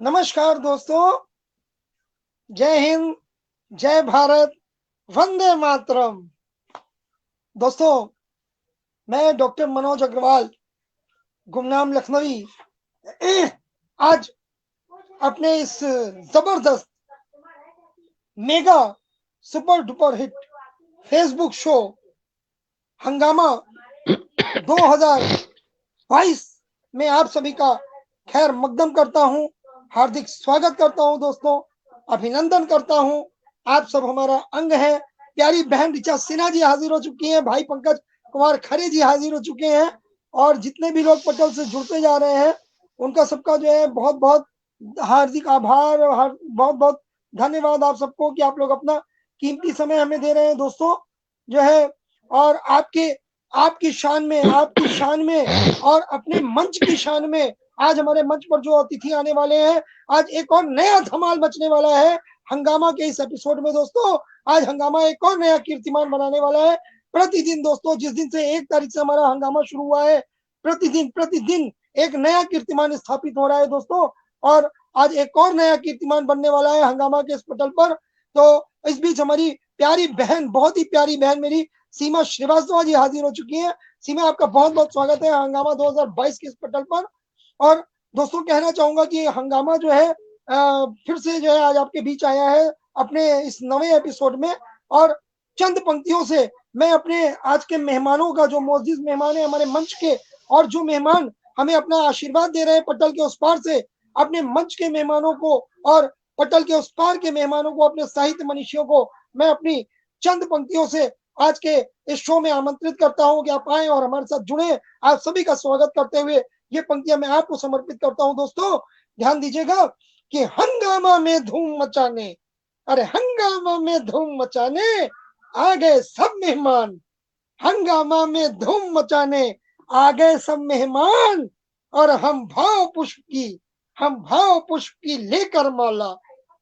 नमस्कार दोस्तों, जय हिंद, जय भारत, वंदे मातरम। दोस्तों, मैं डॉक्टर मनोज अग्रवाल, गुमनाम लखनवी, आज अपने इस जबरदस्त mega super duper hit Facebook show हंगामा 2022 में आप सभी का खैर मकदम करता हूं, हार्दिक स्वागत करता हूं दोस्तों, अभिनंदन करता हूं। आप सब हमारा अंग है। प्यारी बहन ऋचा सिन्हा जी हाजिर हो चुकी हैं, भाई पंकज कुमार खरे जी हाजिर हो चुके हैं, और जितने भी लोग पटल से जुड़ते जा रहे हैं उनका सबका जो है बहुत बहुत हार्दिक आभार और बहुत बहुत धन्यवाद आप सबको कि आप लोग अपना कीमती समय हमें दे रहे हैं दोस्तों जो है। और आपकी शान में और अपने मंच की शान में आज हमारे मंच पर जो अतिथि आने वाले हैं, आज एक और नया धमाल मचने वाला है हंगामा के इस एपिसोड में दोस्तों। आज हंगामा एक और नया कीर्तिमान बनाने वाला है। प्रतिदिन दोस्तों, जिस दिन से 1 तारीख से हमारा हंगामा शुरू हुआ है, प्रतिदिन एक नया कीर्तिमान स्थापित हो रहा है दोस्तों। और आज एक और नया कीर्तिमान बनने वाला है हंगामा के इस पटल पर। तो इस बीच हमारी प्यारी बहन, बहुत ही प्यारी बहन मेरी सीमा श्रीवास्तव जी हाजिर हो चुकी हैं। सीमा, आपका बहुत बहुत स्वागत है हंगामा 2022 के इस पटल पर। और दोस्तों, कहना चाहूंगा कि हंगामा जो है फिर से जो है आज आपके बीच आया है अपने इस नवे एपिसोड में। और चंद पंक्तियों से मैं अपने आज के मेहमानों का, जो मोअज़्ज़िज़ मेहमान है हमारे मंच के, और जो मेहमान हमें अपना आशीर्वाद दे रहे हैं पटल के उस पार से, अपने मंच के मेहमानों को और पटल के उस पार के मेहमानों को, अपने साहित्य मनीषियों को मैं अपनी चंद पंक्तियों से आज के इस शो में आमंत्रित करता हूं कि आप आए और हमारे साथ जुड़े। आप सभी का स्वागत करते हुए ये पंक्तियां मैं आपको समर्पित करता हूं दोस्तों। ध्यान दीजिएगा कि हंगामा में धूम मचाने, अरे हंगामा में धूम मचाने आ गए सब मेहमान, हंगामा में धूम मचाने आ गए सब मेहमान, और हम भाव पुष्प की लेकर माला।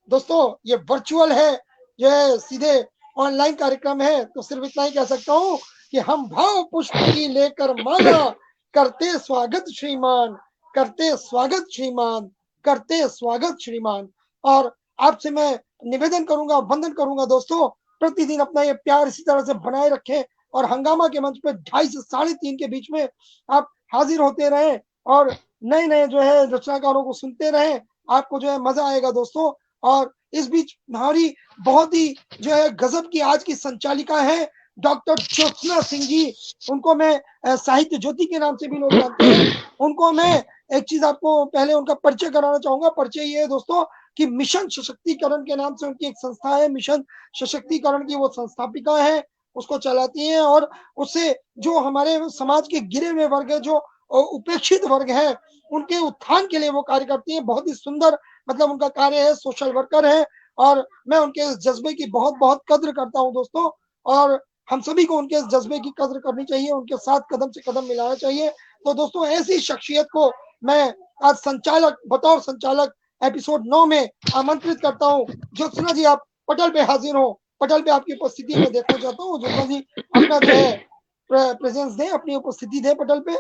दोस्तों, ये वर्चुअल है, जो है सीधे ऑनलाइन कार्यक्रम है, तो सिर्फ इतना ही कह सकता हूँ कि हम भाव पुष्प की लेकर माला, करते स्वागत श्रीमान, करते स्वागत श्रीमान, करते स्वागत श्रीमान। और आपसे मैं निवेदन करूंगा, वंदन करूंगा दोस्तों, प्रतिदिन अपना ये प्यार इसी तरह से बनाए रखें और हंगामा के मंच पे 2:30 से 3:30 के बीच में आप हाजिर होते रहें और नए नए जो है रचनाकारों को सुनते रहें। आपको जो है मजा आएगा दोस्तों। और इस बीच हमारी बहुत ही जो है गजब की आज की संचालिका है डॉक्टर ज्योत्सना सिंह जी। उनको मैं साहित्य ज्योति के नाम से भी लोग जानते हैं। उनको मैं एक चीज आपको पहले उनका परिचय कराना चाहूंगा। परिचय ये है दोस्तों कि मिशन सशक्तिकरण के नाम से उनकी एक संस्था है। मिशन सशक्तिकरण की वो संस्थापिका है, उसको चलाती हैं। और उससे जो हमारे समाज के गिरे हुए वर्ग है, जो उपेक्षित वर्ग है, उनके उत्थान के लिए वो कार्य करती है। बहुत ही सुंदर मतलब उनका कार्य है, सोशल वर्कर है। और मैं उनके इस जज्बे की बहुत बहुत कद्र करता हूं दोस्तों। और हम सभी को उनके इस जज्बे की कद्र करनी चाहिए, उनके साथ कदम से कदम मिलाना चाहिए। तो दोस्तों, ऐसी शख्सियत को मैं आज संचालक, बतौर संचालक एपिसोड 9 में आमंत्रित करता हूं। ज्योत्सना जी, आप पटल पे हाजिर हो। पटल पे आपकी उपस्थिति में देखना चाहता हूँ। ज्योत्सना जी अपना जो है प्रेजेंस दें, अपनी उपस्थिति दें पटल पे।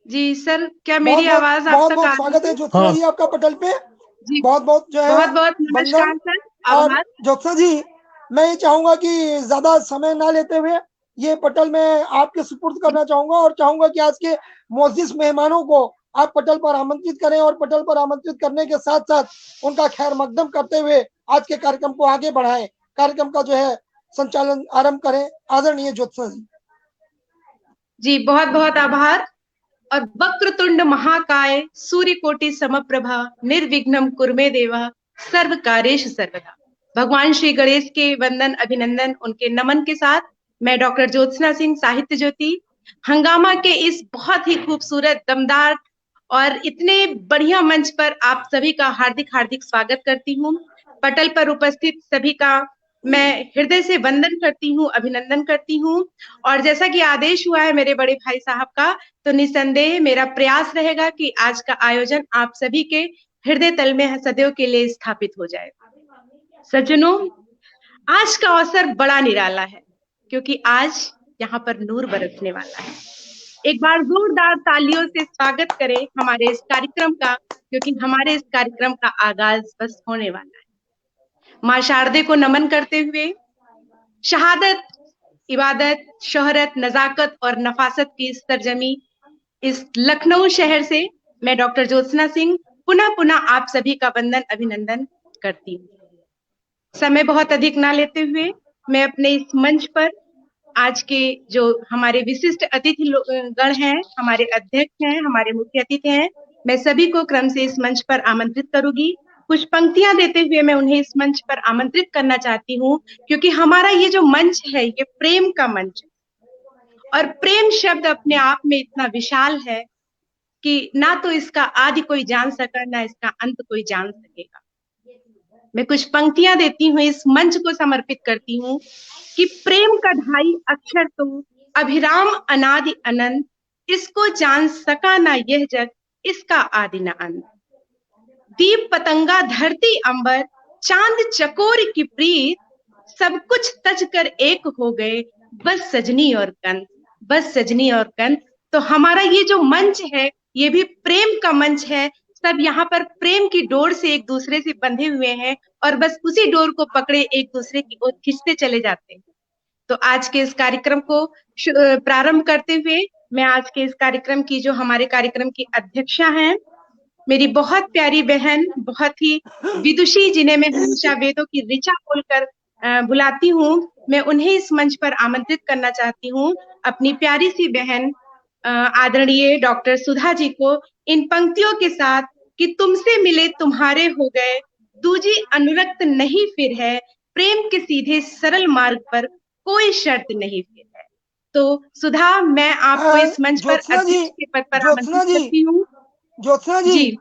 जी सर, क्या बहुत मेरी बहुत आवाज आप बहुत तक बहुत आ रही स्वागत है है? ज्योत्सना जी आपका पटल पे। जी, बहुत बहुत जो है बहुत बहुत वंदन। नमस्कार सर, और आभार। ज्योत्सना जी, मैं ये चाहूंगा कि ज्यादा समय ना लेते हुए ये पटल में आपके सुपुर्द करना चाहूंगा, और चाहूंगा कि आज के मोअज़्ज़िज़ मेहमानों को आप पटल पर आमंत्रित करें, और पटल पर आमंत्रित करने के साथ साथ उनका खैर मकदम करते हुए आज के कार्यक्रम को आगे बढ़ाएं, कार्यक्रम का जो है संचालन आरंभ करें। आदरणीय ज्योत्सना जी। जी, बहुत बहुत आभार। और वक्रतुंड महाकाय सूर्यकोटि समप्रभा निर्विघ्नं कुरुमे देवा सर्व कार्येषु सर्वदा। भगवान श्री गणेश के वंदन, अभिनंदन, उनके नमन के साथ मैं डॉक्टर ज्योत्सना सिंह, साहित्य ज्योति, हंगामा के इस बहुत ही खूबसूरत, दमदार और इतने बढ़िया मंच पर आप सभी का हार्दिक हार्दिक स्वागत करती हूँ। पटल पर उपस्थित सभी का मैं हृदय से वंदन करती हूँ, अभिनंदन करती हूँ। और जैसा कि आदेश हुआ है मेरे बड़े भाई साहब का, तो निसंदेह मेरा प्रयास रहेगा कि आज का आयोजन आप सभी के हृदय तल में सदैव के लिए स्थापित हो जाए। सज्जनों, आज का अवसर बड़ा निराला है क्योंकि आज यहाँ पर नूर बरसने वाला है। एक बार जोरदार तालियों से स्वागत करें हमारे इस कार्यक्रम का, क्योंकि हमारे इस कार्यक्रम का आगाज बस होने वाला है। मां शारदे को नमन करते हुए शहादत, इबादत, शोहरत, नजाकत और नफासत की इस सरजमी, इस लखनऊ शहर से मैं डॉक्टर ज्योत्सना सिंह पुनः पुनः आप सभी का वंदन अभिनंदन करती हूँ। समय बहुत अधिक ना लेते हुए मैं अपने इस मंच पर आज के जो हमारे विशिष्ट अतिथि गण हैं, हमारे अध्यक्ष हैं, हमारे मुख्य अतिथि हैं, मैं सभी को क्रम से इस मंच पर आमंत्रित करूंगी। कुछ पंक्तियां देते हुए मैं उन्हें इस मंच पर आमंत्रित करना चाहती हूँ, क्योंकि हमारा ये जो मंच है ये प्रेम का मंच है और प्रेम शब्द अपने आप में इतना विशाल है कि ना तो इसका आदि कोई जान सका, ना इसका अंत कोई जान सकेगा। मैं कुछ पंक्तियां देती हूँ, इस मंच को समर्पित करती हूँ कि प्रेम का ढाई अक्षर तो अभिराम अनादि अनंत, इसको जान सका ना यह जग, इसका आदि न अंत। दीप पतंगा धरती अंबर, चांद चकोर की प्रीत, सब कुछ तज कर एक हो गए, बस सजनी और कंत, बस सजनी और कंत। तो हमारा ये जो मंच है ये भी प्रेम का मंच है। सब यहाँ पर प्रेम की डोर से एक दूसरे से बंधे हुए हैं और बस उसी डोर को पकड़े एक दूसरे की ओर खींचते चले जाते हैं। तो आज के इस कार्यक्रम को प्रारंभ करते हुए मैं आज के इस कार्यक्रम की, जो हमारे कार्यक्रम की अध्यक्षा हैं, मेरी बहुत प्यारी बहन, बहुत ही विदुषी, जिन्हें मैं हमेशा वेदों की ऋचा बोलकर बुलाती हूँ, मैं उन्हें इस मंच पर आमंत्रित करना चाहती हूँ। अपनी प्यारी सी बहन आदरणीय डॉक्टर सुधा जी को इन पंक्तियों के साथ कि तुमसे मिले तुम्हारे हो गए, दूजी अनुरक्त नहीं फिर है, प्रेम के सीधे सरल मार्ग पर कोई शर्त नहीं फिर है। तो सुधा, मैं आपको इस मंच पर अध्यक्ष के पद पर आमंत्रित करती हूँ। ज्योत्सना जी,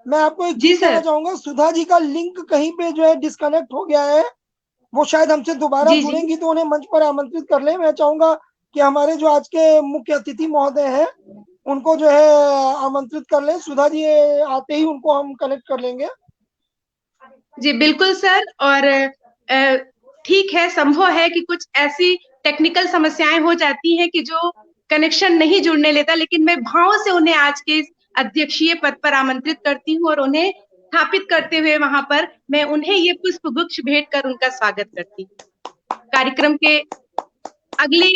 मैं आपको एक चीज कहना चाहूंगा। सुधा जी का लिंक कहीं पे जो है डिस्कनेक्ट हो गया है, वो शायद हमसे दोबारा जुड़ेंगी तो उन्हें मंच पर आमंत्रित कर ले। मैं चाहूंगा कि हमारे जो आज के मुख्य अतिथि महोदय हैं उनको जो है आमंत्रित कर ले। सुधा जी आते ही उनको हम कनेक्ट कर लेंगे। जी बिल्कुल सर। और ठीक है, संभव है कि कुछ ऐसी टेक्निकल समस्याएं हो जाती हैं कि जो कनेक्शन नहीं जुड़ने लेता, लेकिन मैं भाव से उन्हें आज के इस अध्यक्षीय पद पर आमंत्रित करती हूँ और उन्हें स्थापित करते हुए वहां पर मैं उन्हें ये पुष्प गुच्छ भेंट कर उनका स्वागत करती हूँ। कार्यक्रम के अगले,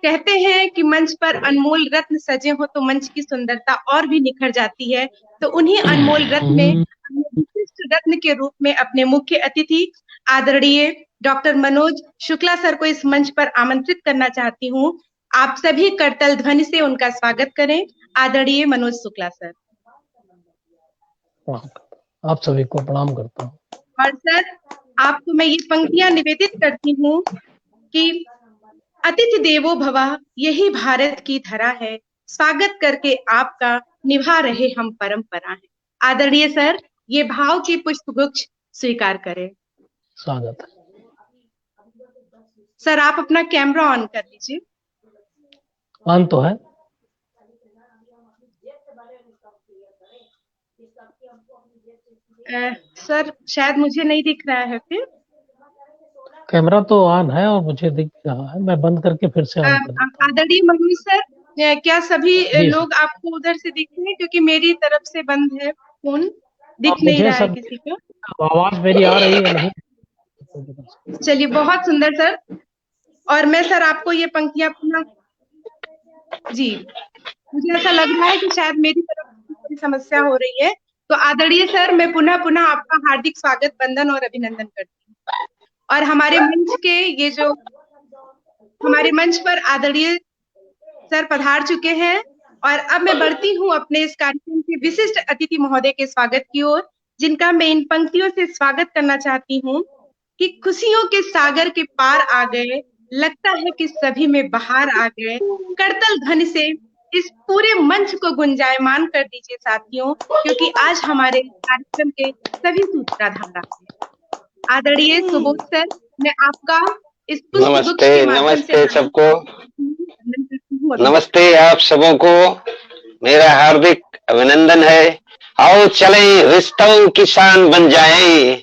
कहते हैं कि मंच पर अनमोल रत्न सजे हो तो मंच की सुंदरता और भी निखर जाती है। तो उन्हीं अनमोल रत्न में विशिष्ट रत्न के रूप में अपने मुख्य अतिथि आदरणीय डॉक्टर मनोज शुक्ला सर को इस मंच पर आमंत्रित करना चाहती हूँ। आप सभी करतल ध्वनि से उनका स्वागत करें। आदरणीय मनोज शुक्ला सर। आप सभी को प्रणाम करता हूँ। और सर, आपको मैं ये पंक्तियां निवेदित करती हूँ कि अतिथि देवो भव, यही भारत की धरा है, स्वागत करके आपका निभा रहे हम परंपरा है। आदरणीय सर, ये भाव की पुष्प गुच्छ स्वीकार करें। स्वागत है सर। आप अपना कैमरा ऑन कर लीजिए। ऑन तो है। सर शायद मुझे नहीं दिख रहा है। फिर कैमरा तो ऑन है और मुझे दिख रहा है, मैं बंद करके फिर से ऑन कर देता हूं। आदरणीय मनोज सर, क्या सभी लोग आपको उधर से दिख रहे हैं? क्योंकि मेरी तरफ से बंद है फोन, दिख नहीं रहा है किसी को। आवाज मेरी आ रही है नहीं? चलिए, बहुत सुंदर सर। और मैं सर आपको ये पंक्तियां पुनः, जी मुझे ऐसा लग रहा है कि शायद मेरी तरफ से कोई समस्या हो रही है। तो आदरणीय सर, मैं पुनः पुनः आपका हार्दिक स्वागत, वंदन और अभिनंदन करती हूँ। और हमारे मंच के ये जो हमारे मंच पर आदरणीय सर पधार चुके हैं और अब मैं बढ़ती हूँ अपने इस कार्यक्रम के विशिष्ट अतिथि महोदय के स्वागत की ओर, जिनका मैं इन पंक्तियों से स्वागत करना चाहती हूँ कि खुशियों के सागर के पार आ गए, लगता है कि सभी में बाहर आ गए, करतल ध्वनि से इस पूरे मंच को गुंजायमान कर दीजिए साथियों, क्योंकि आज हमारे कार्यक्रम के सभी सूत्रधार हैं। आदरणीय सुबोध सर, मैं आपका इस नमस्ते सबको, नमस्ते आप सबों को, मेरा हार्दिक अभिनंदन है। आओ चलें, रिश्तों की शान बन जाएं,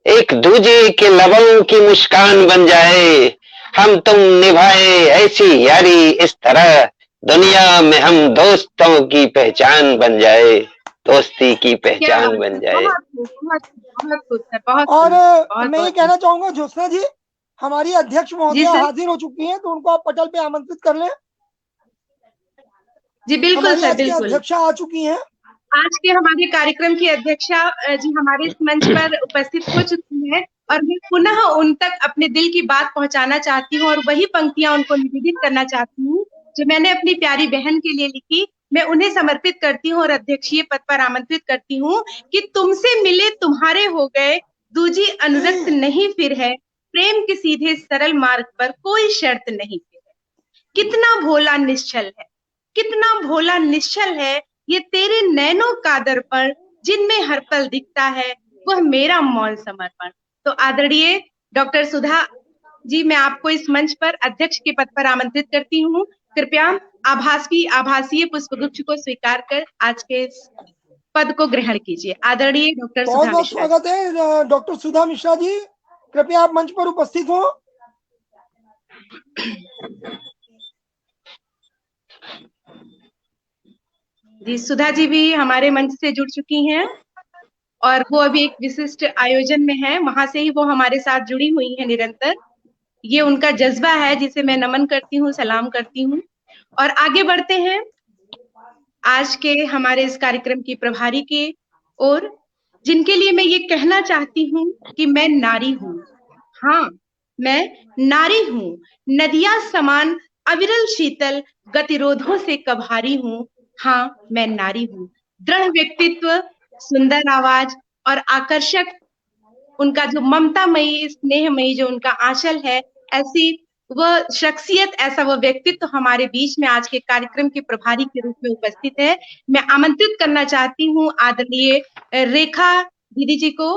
एक दूजे के लबों की मुस्कान बन जाए, हम तुम निभाए ऐसी यारी इस तरह, दुनिया में हम दोस्तों की पहचान बन जाए, दोस्ती की क्या पहचान बात बन है, जाए। बहुत खूब, बहुत खूब, बहुत खूब सर, बहुत और खूब, बहुत मैं ये बहुत कहना खूब। चाहूंगा ज्योत्सना जी, हमारी अध्यक्ष जी महोदया सर, हाजिर हो चुकी हैं, तो उनको आप पटल पे आमंत्रित कर लें। जी बिल्कुल हमारी सर, आज की बिल्कुल। अध्यक्षा आ चुकी हैं। आज के हमारे कार्यक्रम की अध्यक्षा जी हमारे इस मंच पर उपस्थित हो चुकी है, और मैं पुनः उन तक अपने दिल की बात पहुंचाना चाहती हूँ, और वही पंक्तियां उनको निवेदित करना चाहती हूँ जो मैंने अपनी प्यारी बहन के लिए लिखी। मैं उन्हें समर्पित करती हूँ और अध्यक्षीय पद पर आमंत्रित करती हूँ कि तुमसे मिले तुम्हारे हो गए, दूजी अनुरक्त नहीं फिर है, प्रेम के सीधे सरल मार्ग पर कोई शर्त नहीं फिर है। कितना भोला निश्चल है, कितना भोला निश्चल है, ये तेरे नैनों का दर्पण, जिनमें हर पल दिखता है वह मेरा मौन समर्पण। तो आदरणीय डॉक्टर सुधा जी, मैं आपको इस मंच पर अध्यक्ष के पद पर आमंत्रित करती हूँ। कृपया आभासीय पुष्पगुच्छ को स्वीकार कर आज के इस पद को ग्रहण कीजिए। आदरणीय डॉक्टर बहुत सुधा बहुत मिश्रा जी। स्वागत है डॉक्टर सुधा मिश्रा जी, कृपया आप मंच पर उपस्थित हो। जी, सुधा जी भी हमारे मंच से जुड़ चुकी हैं, और वो अभी एक विशिष्ट आयोजन में है, वहां से ही वो हमारे साथ जुड़ी हुई है निरंतर। ये उनका जज्बा है जिसे मैं नमन करती हूँ, सलाम करती हूँ। और आगे बढ़ते हैं आज के हमारे इस कार्यक्रम की प्रभारी की ओर, जिनके लिए मैं ये कहना चाहती हूँ कि मैं नारी हूँ। हाँ, मैं नारी हूँ, नदियां समान अविरल शीतल गतिरोधों से कभारी हूँ। हाँ, मैं नारी हूँ, दृढ़ व्यक्तित्व, सुंदर आवाज और आकर्षक उनका जो ममतामयी, स्नेहमयी जो उनका आंचल है, ऐसी वह शख्सियत, ऐसा वह व्यक्तित्व हमारे बीच में आज के कार्यक्रम के प्रभारी के रूप में उपस्थित है। मैं आमंत्रित करना चाहती हूँ आदरणीय रेखा दीदी जी को।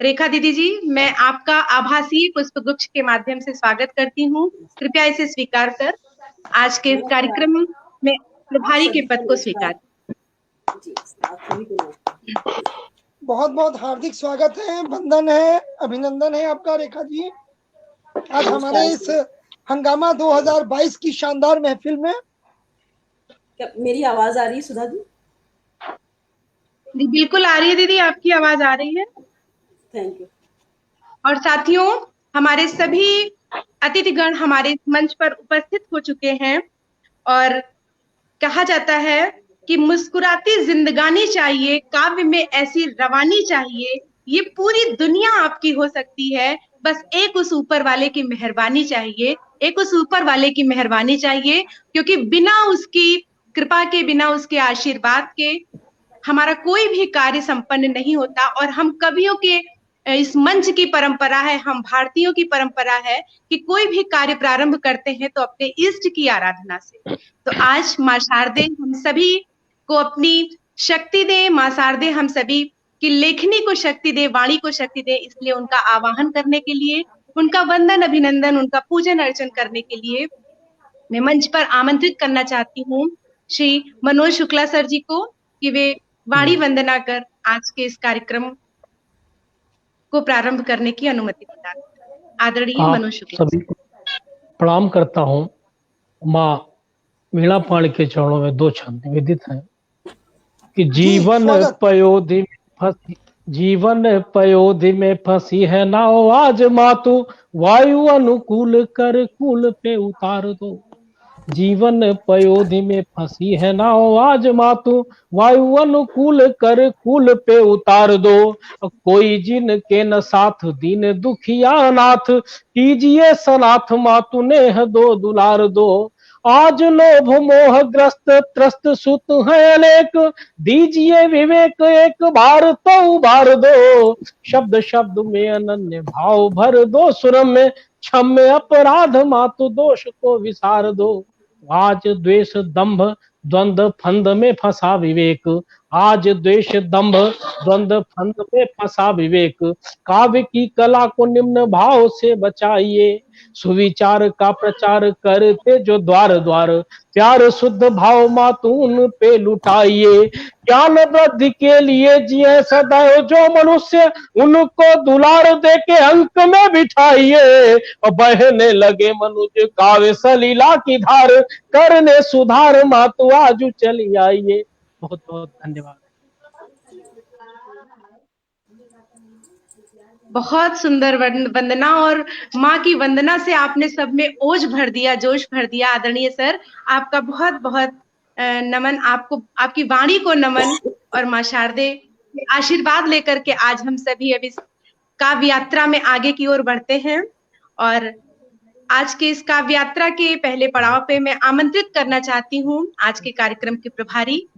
रेखा दीदी जी, मैं आपका आभासीय पुष्पगुच्छ के माध्यम से स्वागत करती हूँ। कृपया इसे स्वीकार कर आज के कार्यक्रम में प्रभारी के पद को स्वीकार। बहुत बहुत हार्दिक स्वागत है, वंदन है, अभिनंदन है आपका रेखा जी, आज हमारे इस हंगामा 2022 की शानदार महफिल में। क्या मेरी आवाज आ रही है सुधा जी? जी बिल्कुल आ रही है दीदी, आपकी आवाज आ रही है। Thank you. और साथियों, हमारे सभी अतिथिगण हमारे इस मंच पर उपस्थित हो चुके हैं, और कहा जाता है कि मुस्कुराती जिंदगानी चाहिए, काव्य में ऐसी रवानी चाहिए, ये पूरी दुनिया आपकी हो सकती है, बस एक उस ऊपर वाले की मेहरबानी चाहिए, एक उस ऊपर वाले की मेहरबानी चाहिए, क्योंकि बिना उसकी कृपा के, बिना उसके आशीर्वाद के हमारा कोई भी कार्य संपन्न नहीं होता। और हम कवियों के इस मंच की परंपरा है, हम भारतीयों की परंपरा है कि कोई भी कार्य प्रारंभ करते हैं तो अपने इष्ट की आराधना से। तो आज माँ शारदे हम सभी को अपनी शक्ति दे, माँ शारदे हम सभी की लेखनी को शक्ति दे, वाणी को शक्ति दे, इसलिए उनका आवाहन करने के लिए, उनका वंदन अभिनंदन, उनका पूजन अर्चन करने के लिए मैं मंच पर आमंत्रित करना चाहती हूँ श्री मनोज शुक्ला सर जी को, कि वे वाणी वंदना कर आज के इस कार्यक्रम को प्रारंभ करने की अनुमति प्रदान करें। आदरणीय आप मनोज शुक्ला सभी को प्रणाम करता हूँ। माँ वीणा पाणी के चरणों में दो छंद निवेदित हैं कि जीवन पयोधि में फंसी, जीवन पयोधि में फंसी है नाव, आज मातु वायु अनुकूल कर कूल पे उतार दो। जीवन पयोधि में फंसी है नाव, आज मातु वायु अनुकूल कर कूल पे उतार दो। कोई जिन के न साथ दीन दुखिया अनाथ, कीजिए सनाथ मातु नेह दो दुलार दो। आज लोभ मोह ग्रस्त त्रस्त सुत है अनेक, दीजिए विवेक एक बार तो उबार दो। शब्द शब्द में अनन्य भाव भर दो, सुर में क्षम्य अपराध मातु दोष को विसार दो। आज द्वेष दंभ द्वंद्व फंद में फंसा विवेक, आज द्वेष दंभ द्वंद्व फंद में फंसा विवेक। काव्य की कला को निम्न भाव से बचाइए, सुविचार का प्रचार करते जो द्वार द्वार, प्यार शुद्ध भाव मातु उन पे लुटाइए। ज्ञान वृद्धि के लिए जिए सदैव जो मनुष्य, उनको दुलार दे के अंक में बिठाइए। और बहने लगे मनुज काव्य सलीला की धार, करने सुधार मातु आजू चली आइए। बहुत बहुत धन्यवाद। बहुत सुंदर वंदना, और माँ की वंदना से आपने सब में ओज भर दिया, जोश भर दिया। आदरणीय सर, आपका बहुत बहुत नमन, आपको, आपकी वाणी को नमन। और माँ शारदे आशीर्वाद लेकर के आज हम सभी अब इस काव्य यात्रा में आगे की ओर बढ़ते हैं। और आज के इस काव्य यात्रा के पहले पड़ाव पे मैं आमंत्रित करना चाहती हूँ आज के कार्यक्रम के प्रभारी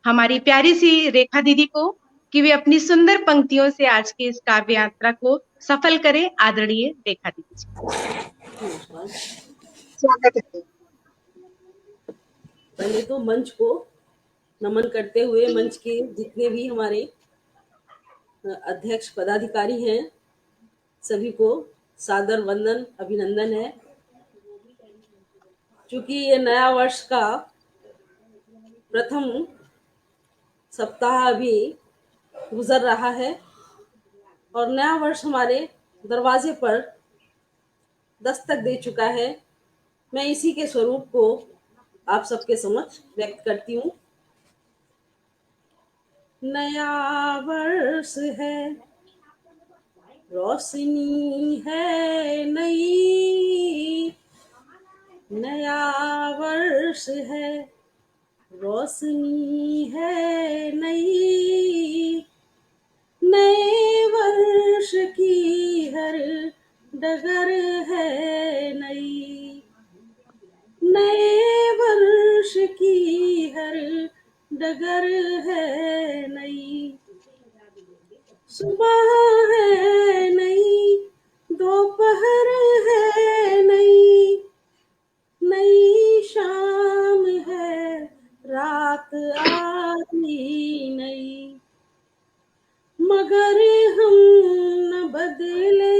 हमारी प्यारी सी रेखा दीदी को, कि वे अपनी सुंदर पंक्तियों से आज की इस काव्य यात्रा को सफल करें। आदरणीय रेखा दीदी जी, स्वागत है। पहले तो मंच को नमन करते हुए मंच के जितने भी हमारे अध्यक्ष पदाधिकारी हैं सभी को सादर वंदन, अभिनंदन है। चूंकि ये नया वर्ष का प्रथम सप्ताह अभी गुजर रहा है और नया वर्ष हमारे दरवाजे पर दस्तक दे चुका है, मैं इसी के स्वरूप को आप सबके समक्ष व्यक्त करती हूँ। नया वर्ष है, रोशनी है नई, नया वर्ष है, रोशनी है नई, नए वर्ष की हर डगर है नई, नए वर्ष की हर डगर है नई, सुबह है नई, दोपहर है नई, नई शाम है, रात आती नई, मगर हम न बदले,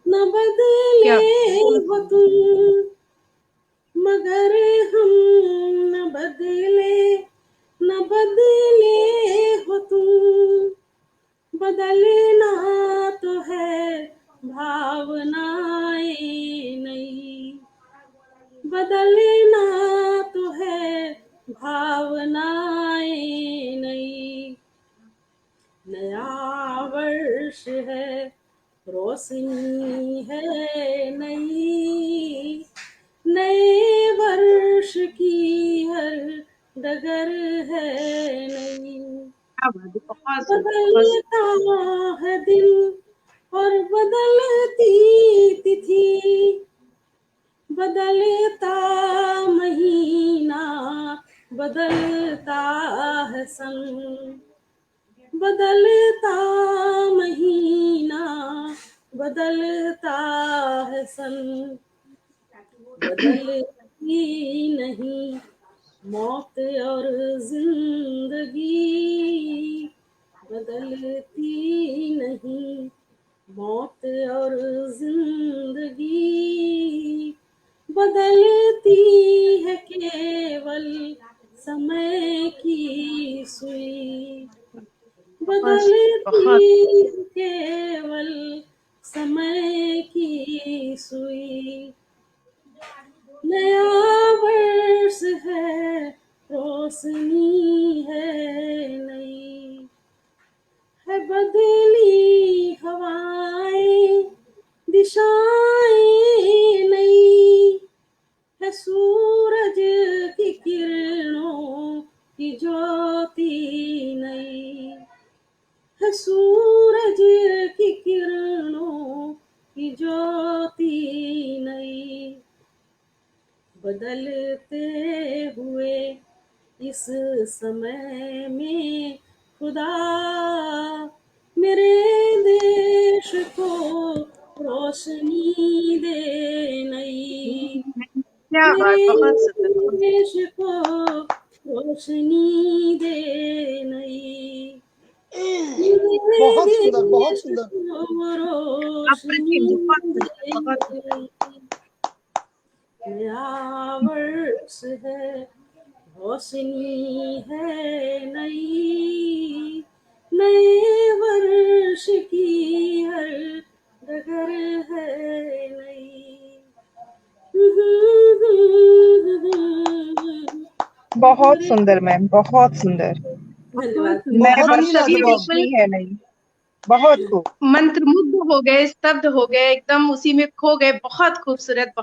न बदले हो तुम, मगर हम न बदले, न बदले हो तुम, बदलना तो है भावनाएं नई, बदलना तो है भावनाएं नई, नया वर्ष है, रोशनी है नई, नए वर्ष की हर डगर है नई, बदलता है दिन और बदलती तिथि, बदलता महीना, बदलता है सन, बदलता महीना, बदलता है सन, बदलती नहीं मौत और जिंदगी, बदलती नहीं मौत और जिंदगी, बदलती है केवल समय की सुई, बदलती है केवल समय की सुई, नया वर्ष है, रोशनी है नई, है बदली हवाएं, दिशाएं नई, है सूरज की किरणों की ज्योति नई, है सूरज की किरणों की ज्योति नई, बदलते हुए इस समय में खुदा मेरे देश को रोशनी दे नई, मेरे देश को रोशनी दे नई, बहुत सुंदर, बहुत सुंदर। रोशनी दे नई। नया वर्ष है, रोशनी है नई, नए वर्ष की हर डगर है नई। बहुत सुंदर मैम, बहुत सुंदर। धन्यवाद। नए बहुत वर्ष ही की सभी लाजवाब। बिल्कुल रोशनी है नहीं, बहुत खूब। मंत्रमुग्ध हो गए, स्तब्ध हो गए, एकदम उसी में खो गए। बहुत खूबसूरत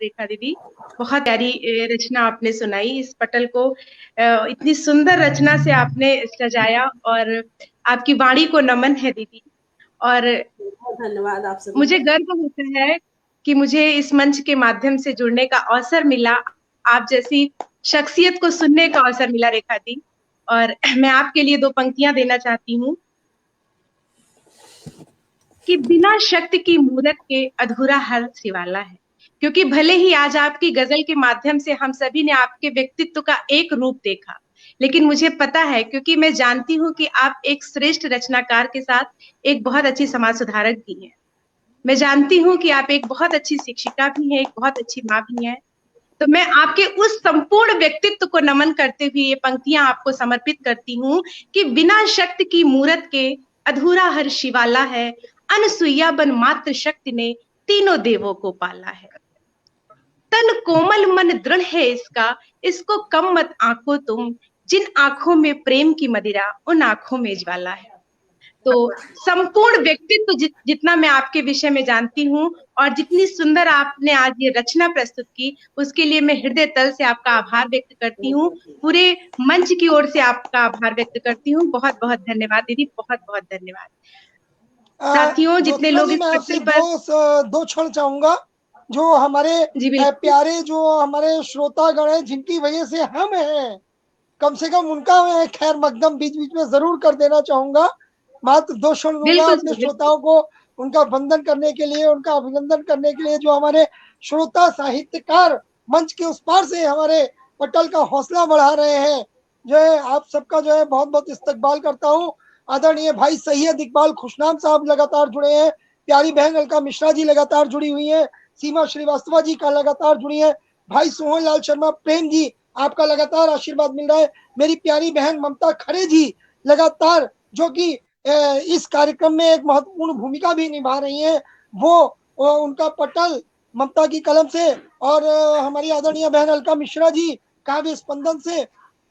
रेखा दीदी, बहुत प्यारी रचना आपने सुनाई। इस पटल को इतनी सुंदर रचना से आपने सजाया, और आपकी वाणी को नमन है दीदी। और धन्यवाद आप सभी मुझे का। गर्व होता है कि मुझे इस मंच के माध्यम से जुड़ने का अवसर मिला, आप जैसी शख्सियत को सुनने का अवसर मिला रेखा दी। और मैं आपके लिए 2 पंक्तियां देना चाहती हूँ कि बिना शक्ति की मूरत के अधूरा हर शिवाला है। क्योंकि भले ही आज आपकी गजल के माध्यम से हम सभी ने आपके व्यक्तित्व का एक रूप देखा, लेकिन मुझे पता है, क्योंकि मैं जानती हूँ कि आप एक श्रेष्ठ रचनाकार के साथ एक बहुत अच्छी समाज सुधारक भी हैं। मैं जानती हूँ कि आप एक बहुत अच्छी शिक्षिका भी हैं, एक बहुत अच्छी माँ भी हैं। तो मैं आपके उस संपूर्ण व्यक्तित्व को नमन करते हुए ये पंक्तियां आपको समर्पित करती हूँ कि बिना शक्ति की मूरत के अधूरा हर शिवाला है, अनसुईया बन मात्र शक्ति ने तीनों देवों को पाला है। तन कोमल मन दृढ़ है इसका, इसको कम मत आंको तुम, जिन आंखों में प्रेम की मदिरा उन आंखों में ज्वाला है। तो संपूर्ण व्यक्तित्व जितना मैं आपके विषय में जानती हूँ, और जितनी सुंदर आपने आज ये रचना प्रस्तुत की, उसके लिए मैं हृदय तल से आपका आभार व्यक्त करती हूँ। पूरे मंच की ओर से आपका आभार व्यक्त करती हूँ। बहुत बहुत धन्यवाद दीदी, बहुत बहुत धन्यवाद। साथियों, जितने ज्योत्सना लोग जी, इस मैं आपसे पटल पर, दो क्षण चाहूंगा। जो हमारे जी बिल्कुल, प्यारे जो हमारे श्रोतागण हैं, जिनकी वजह से हम हैं, कम से कम उनका मैं खैर मकदम बीच बीच में जरूर कर देना चाहूंगा। मात्र 2 क्षण दूंगा बिल्कुल अपने बिल्कुल। श्रोताओं को उनका वंदन करने के लिए, उनका अभिनंदन करने के लिए, जो हमारे श्रोता साहित्यकार मंच के उस पार से हमारे पटल का हौसला बढ़ा रहे हैं। जो है आप सबका जो है बहुत बहुत इस्तकबाल करता हूँ। आदरणीय भाई सैयद इकबाल खुशनाम साहब लगातार जुड़े हैं, प्यारी बहन अलका मिश्रा जी लगातार जुड़ी हुई है, सीमा श्रीवास्तव जी का लगातार जुड़ी है, भाई सोहन लाल शर्मा प्रेम जी आपका लगातार आशीर्वाद मिल रहा है, मेरी प्यारी बहन ममता खरे जी लगातार, जो कि इस कार्यक्रम में एक महत्वपूर्ण भूमिका भी निभा रही हैं। वो उनका पटल ममता की कलम से, और हमारी आदरणीय बहन अलका मिश्रा जी काव्य स्पंदन से,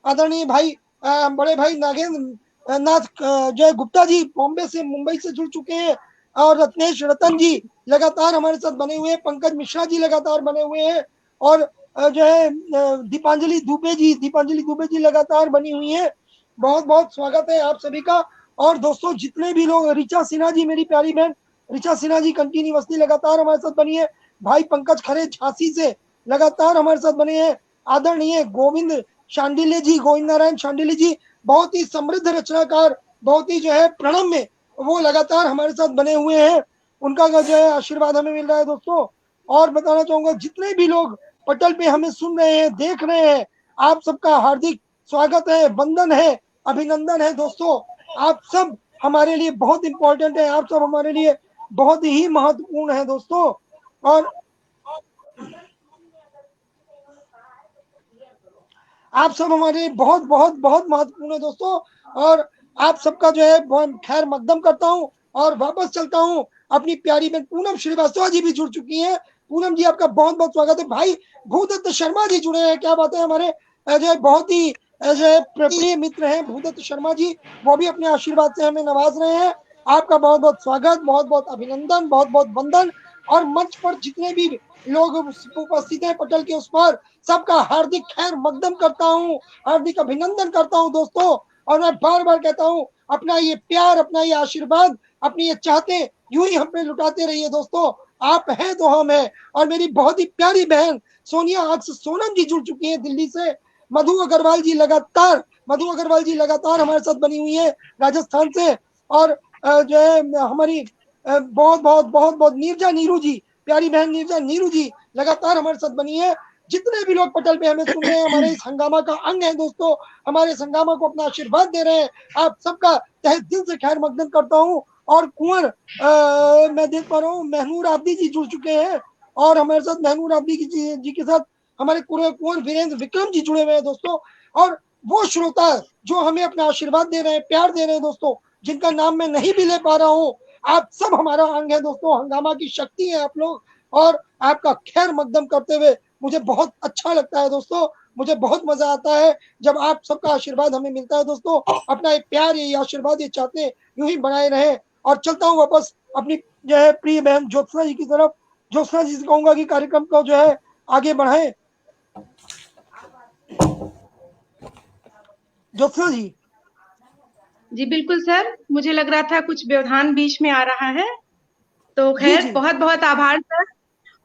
आदरणीय भाई बड़े भाई नागेंद्र नाथ जय गुप्ता जी बॉम्बे से मुंबई से जुड़ चुके हैं, और रत्नेश रतन जी लगातार हमारे साथ बने हुए हैं, पंकज मिश्रा जी लगातार बने हुए हैं, और जो है दीपांजलि दुबे जी लगातार बनी हुई है। बहुत बहुत स्वागत है आप सभी का। और दोस्तों जितने भी लोग, ऋचा सिन्हा जी मेरी प्यारी बहन ऋचा सिन्हा जी कंटिन्यूअसली लगातार हमारे साथ बनी है, भाई पंकज खरे झांसी से लगातार हमारे साथ बने हैं, आदरणीय गोविंद नारायण शांडिल्य जी बहुत ही समृद्ध रचनाकार, बहुत ही जो है प्रणम में वो लगातार हमारे साथ बने हुए हैं, उनका जो है आशीर्वाद हमें मिल रहा है दोस्तों। और बताना चाहूंगा जितने भी लोग पटल पे हमें सुन रहे हैं, देख रहे हैं, आप सबका हार्दिक स्वागत है, वंदन है, अभिनंदन है दोस्तों। आप सब हमारे लिए बहुत इंपॉर्टेंट है, आप सब हमारे लिए बहुत ही महत्वपूर्ण है दोस्तों। और आप सब हमारे लिए बहुत बहुत बहुत महत्वपूर्ण है दोस्तों। और आप सबका जो है खैर मकदम करता हूँ और वापस चलता हूँ। अपनी प्यारी बहन पूनम श्रीवास्तव जी भी जुड़ चुकी हैं। पूनम जी आपका बहुत बहुत स्वागत है। भाई भूदत्त शर्मा जी जुड़े हैं, क्या बात है, हमारे जो है बहुत ही जो है प्रिय मित्र हैं भूदत्त शर्मा जी, वो भी अपने आशीर्वाद से हमें नवाज रहे हैं। आपका बहुत बहुत स्वागत, बहुत बहुत अभिनंदन, बहुत बहुत वंदन। और मंच पर जितने भी लोग उपस्थित हैं पटल के उस पर, सबका हार्दिक खैर मकदम करता हूँ, हार्दिक अभिनंदन करता हूँ दोस्तों। और मैं बार बार कहता हूँ, अपना ये प्यार, अपना ये आशीर्वाद, अपनी ये चाहते यूं ही हम पे लुटाते रहिए दोस्तों। आप हैं तो हम हैं। और मेरी बहुत ही प्यारी बहन सोनिया अक्स सोनम जी जुड़ चुकी है दिल्ली से। मधु अग्रवाल जी लगातार हमारे साथ बनी हुई है राजस्थान से। और जो है हमारी बहुत बहुत बहुत बहुत नीरजा नीरू जी, प्यारी बहन नीरजा नीरू जी लगातार हमारे साथ बनी है। जितने भी लोग पटल पे हमें सुन रहे हैं, हमारे इस हंगामा का अंग है दोस्तों, हमारे इस हंगामा को अपना आशीर्वाद दे रहे हैं, आप सबका तहे दिल से खैर मकदम करता हूँ। और कुंवर मैं देख पा रहा हूँ महनूर आब्दी जी जुड़ चुके हैं, और हमारे साथ महनूर आबदी जी के साथ हमारे कुंवर वीरेंद्र विक्रम जी जुड़े हुए हैं दोस्तों, और वो श्रोता जो हमें अपना आशीर्वाद दे रहे हैं, प्यार दे रहे हैं दोस्तों, जिनका नाम मैं नहीं भी ले पा रहा हूँ। आप सब हमारा अंग है दोस्तों, हंगामा की शक्ति है आप लोग, और आपका खैर मकदम करते हुए मुझे बहुत अच्छा लगता है दोस्तों। मुझे बहुत मजा आता है जब आप सबका आशीर्वाद हमें मिलता है दोस्तों। अपना ये प्यार, ये आशीर्वाद ये चाहते हैं यूं ही बनाए रहे। और चलता हूँ वापस अपनी जो है प्रिय बहन ज्योत्सना जी की तरफ। ज्योत्सना जी से कहूंगा कि कार्यक्रम को जो है आगे बढ़ाएं। ज्योत्सना जी। जी बिल्कुल सर, मुझे लग रहा था कुछ व्यवधान बीच में आ रहा है, तो खैर बहुत बहुत आभार सर।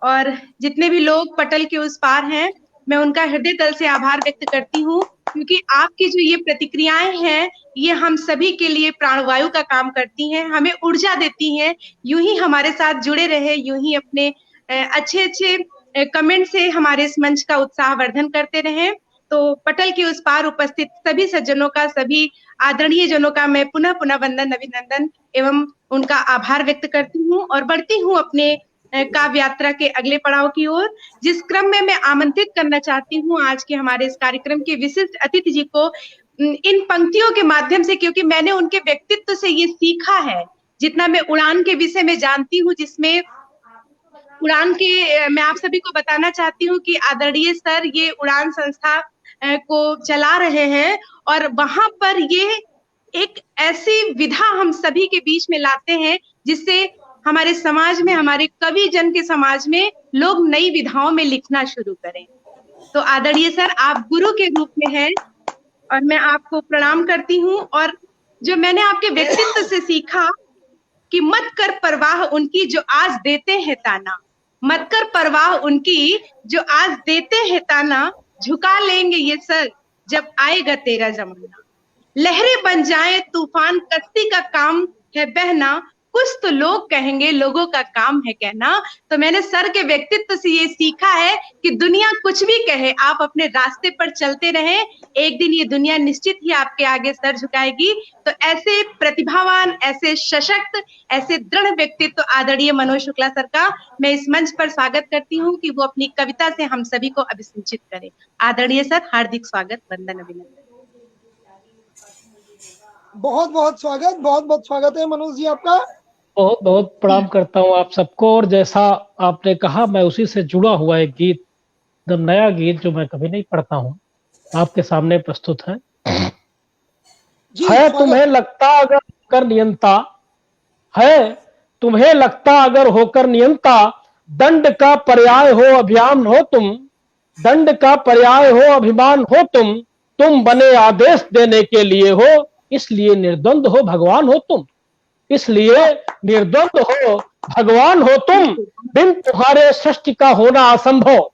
और जितने भी लोग पटल के उस पार हैं, मैं उनका हृदय तल से आभार व्यक्त करती हूँ, क्योंकि आपकी जो ये प्रतिक्रियाएं हैं, ये हम सभी के लिए प्राणवायु का काम करती हैं, हमें ऊर्जा देती हैं। यूं ही हमारे साथ जुड़े रहे, यूं ही अपने अच्छे अच्छे कमेंट से हमारे इस मंच का उत्साहवर्धन करते रहें। तो पटल के उस पार उपस्थित सभी सज्जनों का, सभी आदरणीय जनों का मैं पुनः पुनः वंदन, अभिनंदन एवं उनका आभार व्यक्त करती हूँ और बढ़ती हूँ अपने काव्य यात्रा के अगले पड़ाव की ओर, जिस क्रम में मैं आमंत्रित करना चाहती हूँ आज के हमारे इस कार्यक्रम के विशिष्ट अतिथि जी को इन पंक्तियों के माध्यम से, क्योंकि मैंने उनके व्यक्तित्व से ये सीखा है। जितना मैं उड़ान के विषय में जानती हूँ, जिसमें उड़ान के मैं आप सभी को बताना चाहती हूँ कि आदरणीय सर ये उड़ान संस्था को चला रहे हैं, और वहां पर ये एक ऐसी विधा हम सभी के बीच में लाते हैं जिससे हमारे समाज में, हमारे कवि जन के समाज में लोग नई विधाओं में लिखना शुरू करें। तो आदरणीय सर, आप गुरु के रूप में हैं और मैं आपको प्रणाम करती हूँ। और जो मैंने आपके व्यक्तित्व से सीखा कि मत कर परवाह उनकी जो आज देते हैं ताना, मत कर परवाह उनकी जो आज देते हैं ताना, झुका लेंगे ये सर जब आएगा तेरा जमाना। लहरें बन जाए तूफान, कश्ती का काम है बहना, कुछ तो लोग कहेंगे लोगों का काम है कहना। तो मैंने सर के व्यक्तित्व से ये सीखा है कि दुनिया कुछ भी कहे, आप अपने रास्ते पर चलते रहें, एक दिन ये दुनिया निश्चित ही आपके आगे सर झुकाएगी। तो ऐसे प्रतिभावान, ऐसे सशक्त, ऐसे दृढ़ व्यक्तित्व आदरणीय मनोज शुक्ला सर का मैं इस मंच पर स्वागत करती हूँ कि वो अपनी कविता से हम सभी को अभिसिंचित करें। आदरणीय सर, हार्दिक स्वागत, वंदन, अभिनंदन। बहुत बहुत स्वागत है मनोज जी आपका। बहुत बहुत प्रणाम करता हूँ आप सबको। और जैसा आपने कहा, मैं उसी से जुड़ा हुआ एक गीत, एकदम नया गीत जो मैं कभी नहीं पढ़ता हूँ, आपके सामने प्रस्तुत है। तुम्हें लगता अगर होकर नियंता, है तुम्हें लगता अगर होकर नियंता, दंड का पर्याय हो अभिमान हो तुम, दंड का पर्याय हो अभिमान हो तुम बने आदेश देने के लिए हो, इसलिए निर्द्वंद हो भगवान हो तुम, इसलिए निर्द्वंद हो भगवान हो तुम। बिन तुम्हारे सृष्टि का होना असंभव,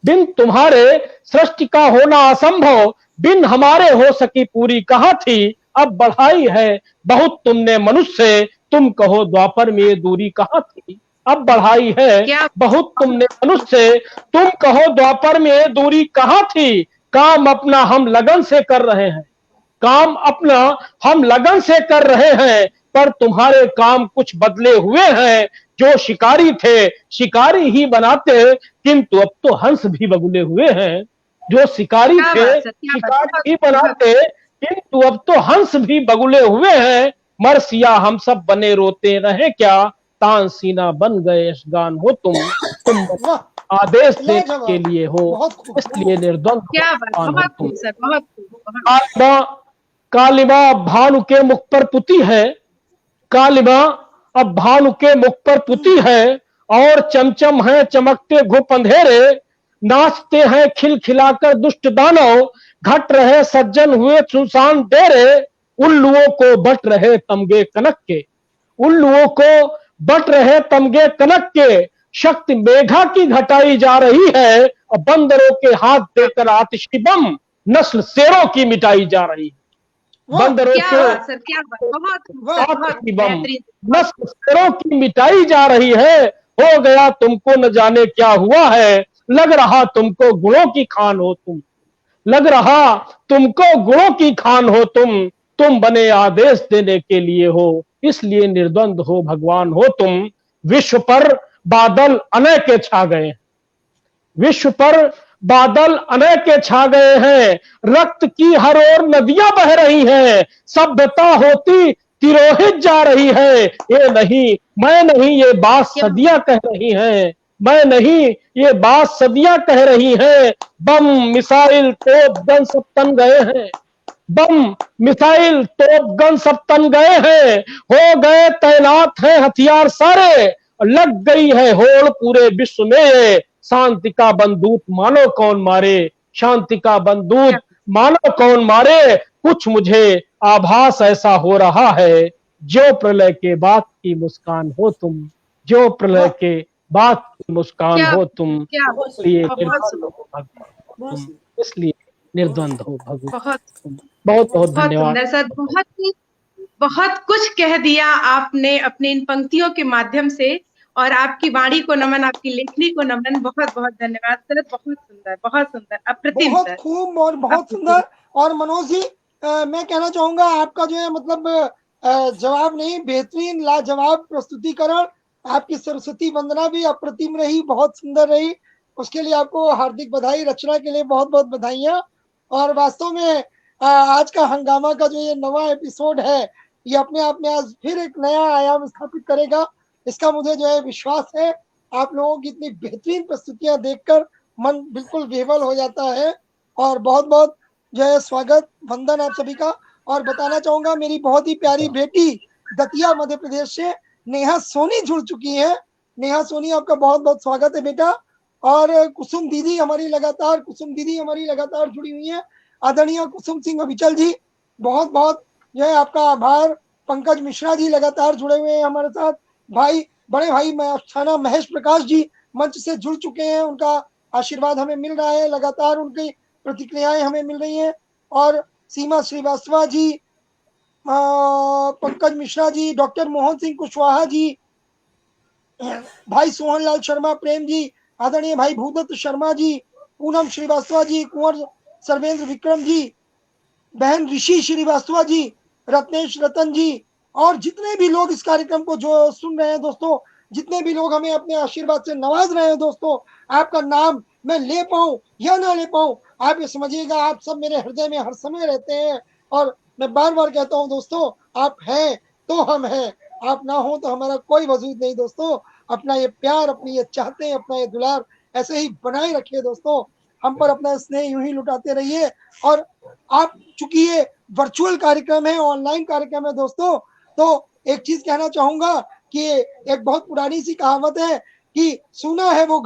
बिन तुम्हारे सृष्टि का होना असंभव, बिन हमारे हो सकी पूरी कहाँ थी, अब बढ़ाई है बहुत तुमने मनुष्य से, तुम कहो द्वापर में ये दूरी कहाँ थी। अब बढ़ाई है बहुत तुमने मनुष्य से, तुम कहो द्वापर में ये दूरी कहाँ थी। काम अपना हम लगन से कर रहे हैं, काम अपना हम लगन से कर रहे हैं, पर तुम्हारे काम कुछ बदले हुए हैं। जो शिकारी थे शिकारी ही बनाते, किंतु अब तो हंस भी बगुले हुए हैं। जो शिकारी थे शिकारी ही बनाते, किंतु अब तो हंस भी बगुले हुए हैं। मरसिया हम सब बने रोते रहे क्या, तान सीना बन गए यशगान हो तुम आदेश देने के लिए हो, इसलिए निर्द्वंद हो तुम। कालिमा भानु के मुख पर पुती है, कालिमा अब भानु के मुख पर पुती है, और चमचम है चमकते घुप अंधेरे, नाचते हैं खिलखिलाकर दुष्ट दानव, घट रहे सज्जन हुए सुनसान डेरे। उल्लुओं को बट रहे तमगे कनक के, उल्लुओं को बट रहे तमगे कनक के, शक्ति मेघा की घटाई जा रही है, और बंदरों के हाथ देकर आतिशी बम नस्ल शेरों की मिटाई जा रही है। बंदरों के बम नस्ल शेरों की मिटाई जा रही है। हो गया तुमको न जाने क्या हुआ है, लग रहा तुमको गुणों की खान हो तुम, लग रहा तुमको गुणों की खान हो तुम बने आदेश देने के लिए हो, इसलिए निर्द्वंद हो भगवान हो तुम। विश्व पर बादल अनेक छा गए हैं। विश्व पर बादल अनेक छा गए हैं, रक्त की हर ओर नदियां बह रही हैं, सभ्यता होती तिरोहित जा रही है। ये नहीं, मैं नहीं, ये बात सदियां कह रही हैं, मैं नहीं, ये बात सदियां कह रही हैं। बम मिसाइल तोप गन सब तन गए हैं, बम मिसाइल तोप गन सब तन गए हैं, हो गए तैनात हैं हथियार सारे, लग गई है होड़ पूरे विश्व में ये, शांति का बंदूक मानो कौन मारे, शांति का बंदूक मानो कौन मारे। कुछ मुझे आभास ऐसा हो रहा है, जो प्रलय के बाद की मुस्कान हो तुम, जो प्रलय के बाद की मुस्कान क्या- हो तुम, क्या इसलिए बहुत निर्द्वंद हो भगवान तुम, इसलिए निर्द्वंद हो भगवान बहुत तुम। बहुत बहुत बहुत धन्यवाद। सुंदर सर, बहुत कुछ कह दिया आपने अपने इन पंक्तियों के माध्यम से, और आपकी वाणी को नमन, आपकी लेखनी को नमन। बहुत बहुत धन्यवाद सर, बहुत सुंदर, अप्रतिम बहुत सर, खूब और बहुत अप्रतिम। सुंदर। और मनोज जी, मैं कहना चाहूंगा आपका जो है मतलब जवाब नहीं, बेहतरीन लाजवाब प्रस्तुतिकरण। आपकी सरस्वती वंदना भी अप्रतिम रही, बहुत सुंदर रही। उसके लिए आपको हार्दिक बधाई, रचना के लिए बहुत बहुत बधाइयां। और वास्तव में आज का हंगामा का जो ये नवा एपिसोड है, ये अपने आप में आज फिर एक नया आयाम स्थापित करेगा, इसका मुझे जो है विश्वास है। आप लोगों की इतनी बेहतरीन प्रस्तुतियां देखकर मन बिल्कुल विह्वल हो जाता है। और बहुत बहुत जो है स्वागत, वंदन आप सभी का। और बताना चाहूंगा, मेरी बहुत ही प्यारी बेटी दतिया मध्य प्रदेश से नेहा सोनी जुड़ चुकी है। नेहा सोनी, आपका बहुत बहुत स्वागत है बेटा। और कुसुम दीदी हमारी लगातार जुड़ी हुई है। आदरणीय कुसुम सिंह अभिचल जी, बहुत बहुत जो है आपका आभार। पंकज मिश्रा जी लगातार जुड़े हुए हैं हमारे साथ। भाई, बड़े भाई थाना महेश प्रकाश जी मंच से जुड़ चुके हैं, उनका आशीर्वाद हमें मिल रहा है, लगातार उनकी प्रतिक्रियाएं हमें मिल रही हैं। और सीमा श्रीवास्तव जी, पंकज मिश्रा जी, डॉक्टर मोहन सिंह कुशवाहा जी, भाई सोहनलाल शर्मा प्रेम जी, आदरणीय भाई भूदत्त शर्मा जी, पूनम श्रीवास्तव जी, कुंवर सर्वेंद्र विक्रम जी, बहन ऋषि श्रीवास्तव जी, रत्नेश रतन जी, और जितने भी लोग इस कार्यक्रम को जो सुन रहे हैं दोस्तों, जितने भी लोग हमें अपने आशीर्वाद से नवाज रहे हैं दोस्तों, आपका नाम मैं ले पाऊं या ना ले पाऊं, आप ये समझिएगा, आप सब मेरे हृदय में हर समय रहते हैं। और मैं बार बार कहता हूं दोस्तों, आप हैं तो हम हैं, आप ना हो तो हमारा कोई वजूद नहीं दोस्तों। अपना ये प्यार, अपनी ये चाहते हैं, अपना ये दुलार ऐसे ही बनाए रखिए दोस्तों, हम पर अपना स्नेह यूं ही लुटाते रहिए। और आप, चूंकि ये वर्चुअल कार्यक्रम है, ऑनलाइन कार्यक्रम है दोस्तों, तो एक चीज कहना चाहूंगा कि एक बहुत पुरानी सी कहावत है कि सुना है वो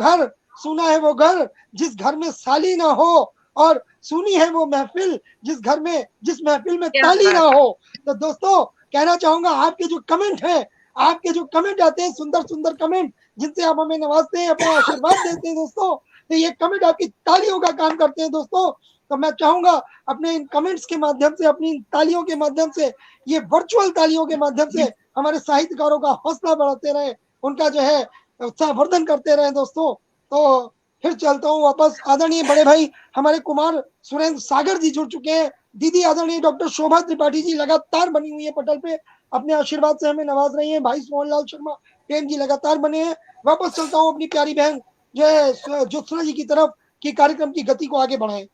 घर जिस घर में साली ना हो, और सुनी है वो महफिल जिस महफिल में ताली ना हो। तो दोस्तों कहना चाहूंगा, आपके जो कमेंट हैं, आपके जो कमेंट आते हैं, सुंदर सुंदर कमेंट जिनसे आप हमें नवाजते हैं, अपना आशीर्वाद देते हैं दोस्तों, तो ये कमेंट आपकी तालियों का काम करते हैं दोस्तों। तो मैं चाहूंगा अपने इन कमेंट्स के माध्यम से, अपनी इन तालियों के माध्यम से, ये वर्चुअल तालियों के माध्यम से हमारे साहित्यकारों का हौसला बढ़ाते रहे, उनका जो है उत्साहवर्धन करते रहे दोस्तों। तो फिर चलता हूँ वापस। आदरणीय बड़े भाई हमारे कुमार सुरेंद्र सागर जी जुड़ चुके हैं। दीदी आदरणीय डॉक्टर शोभा त्रिपाठी जी लगातार बनी हुई है पटल पे, अपने आशीर्वाद से हमें नवाज रही है। भाई सोहनलाल शर्मा प्रेम जी लगातार बने हैं। वापस चलता हूँ अपनी प्यारी बहन जो है ज्योत्सना जी की तरफ, कि कार्यक्रम की गति को आगे बढ़ाएं।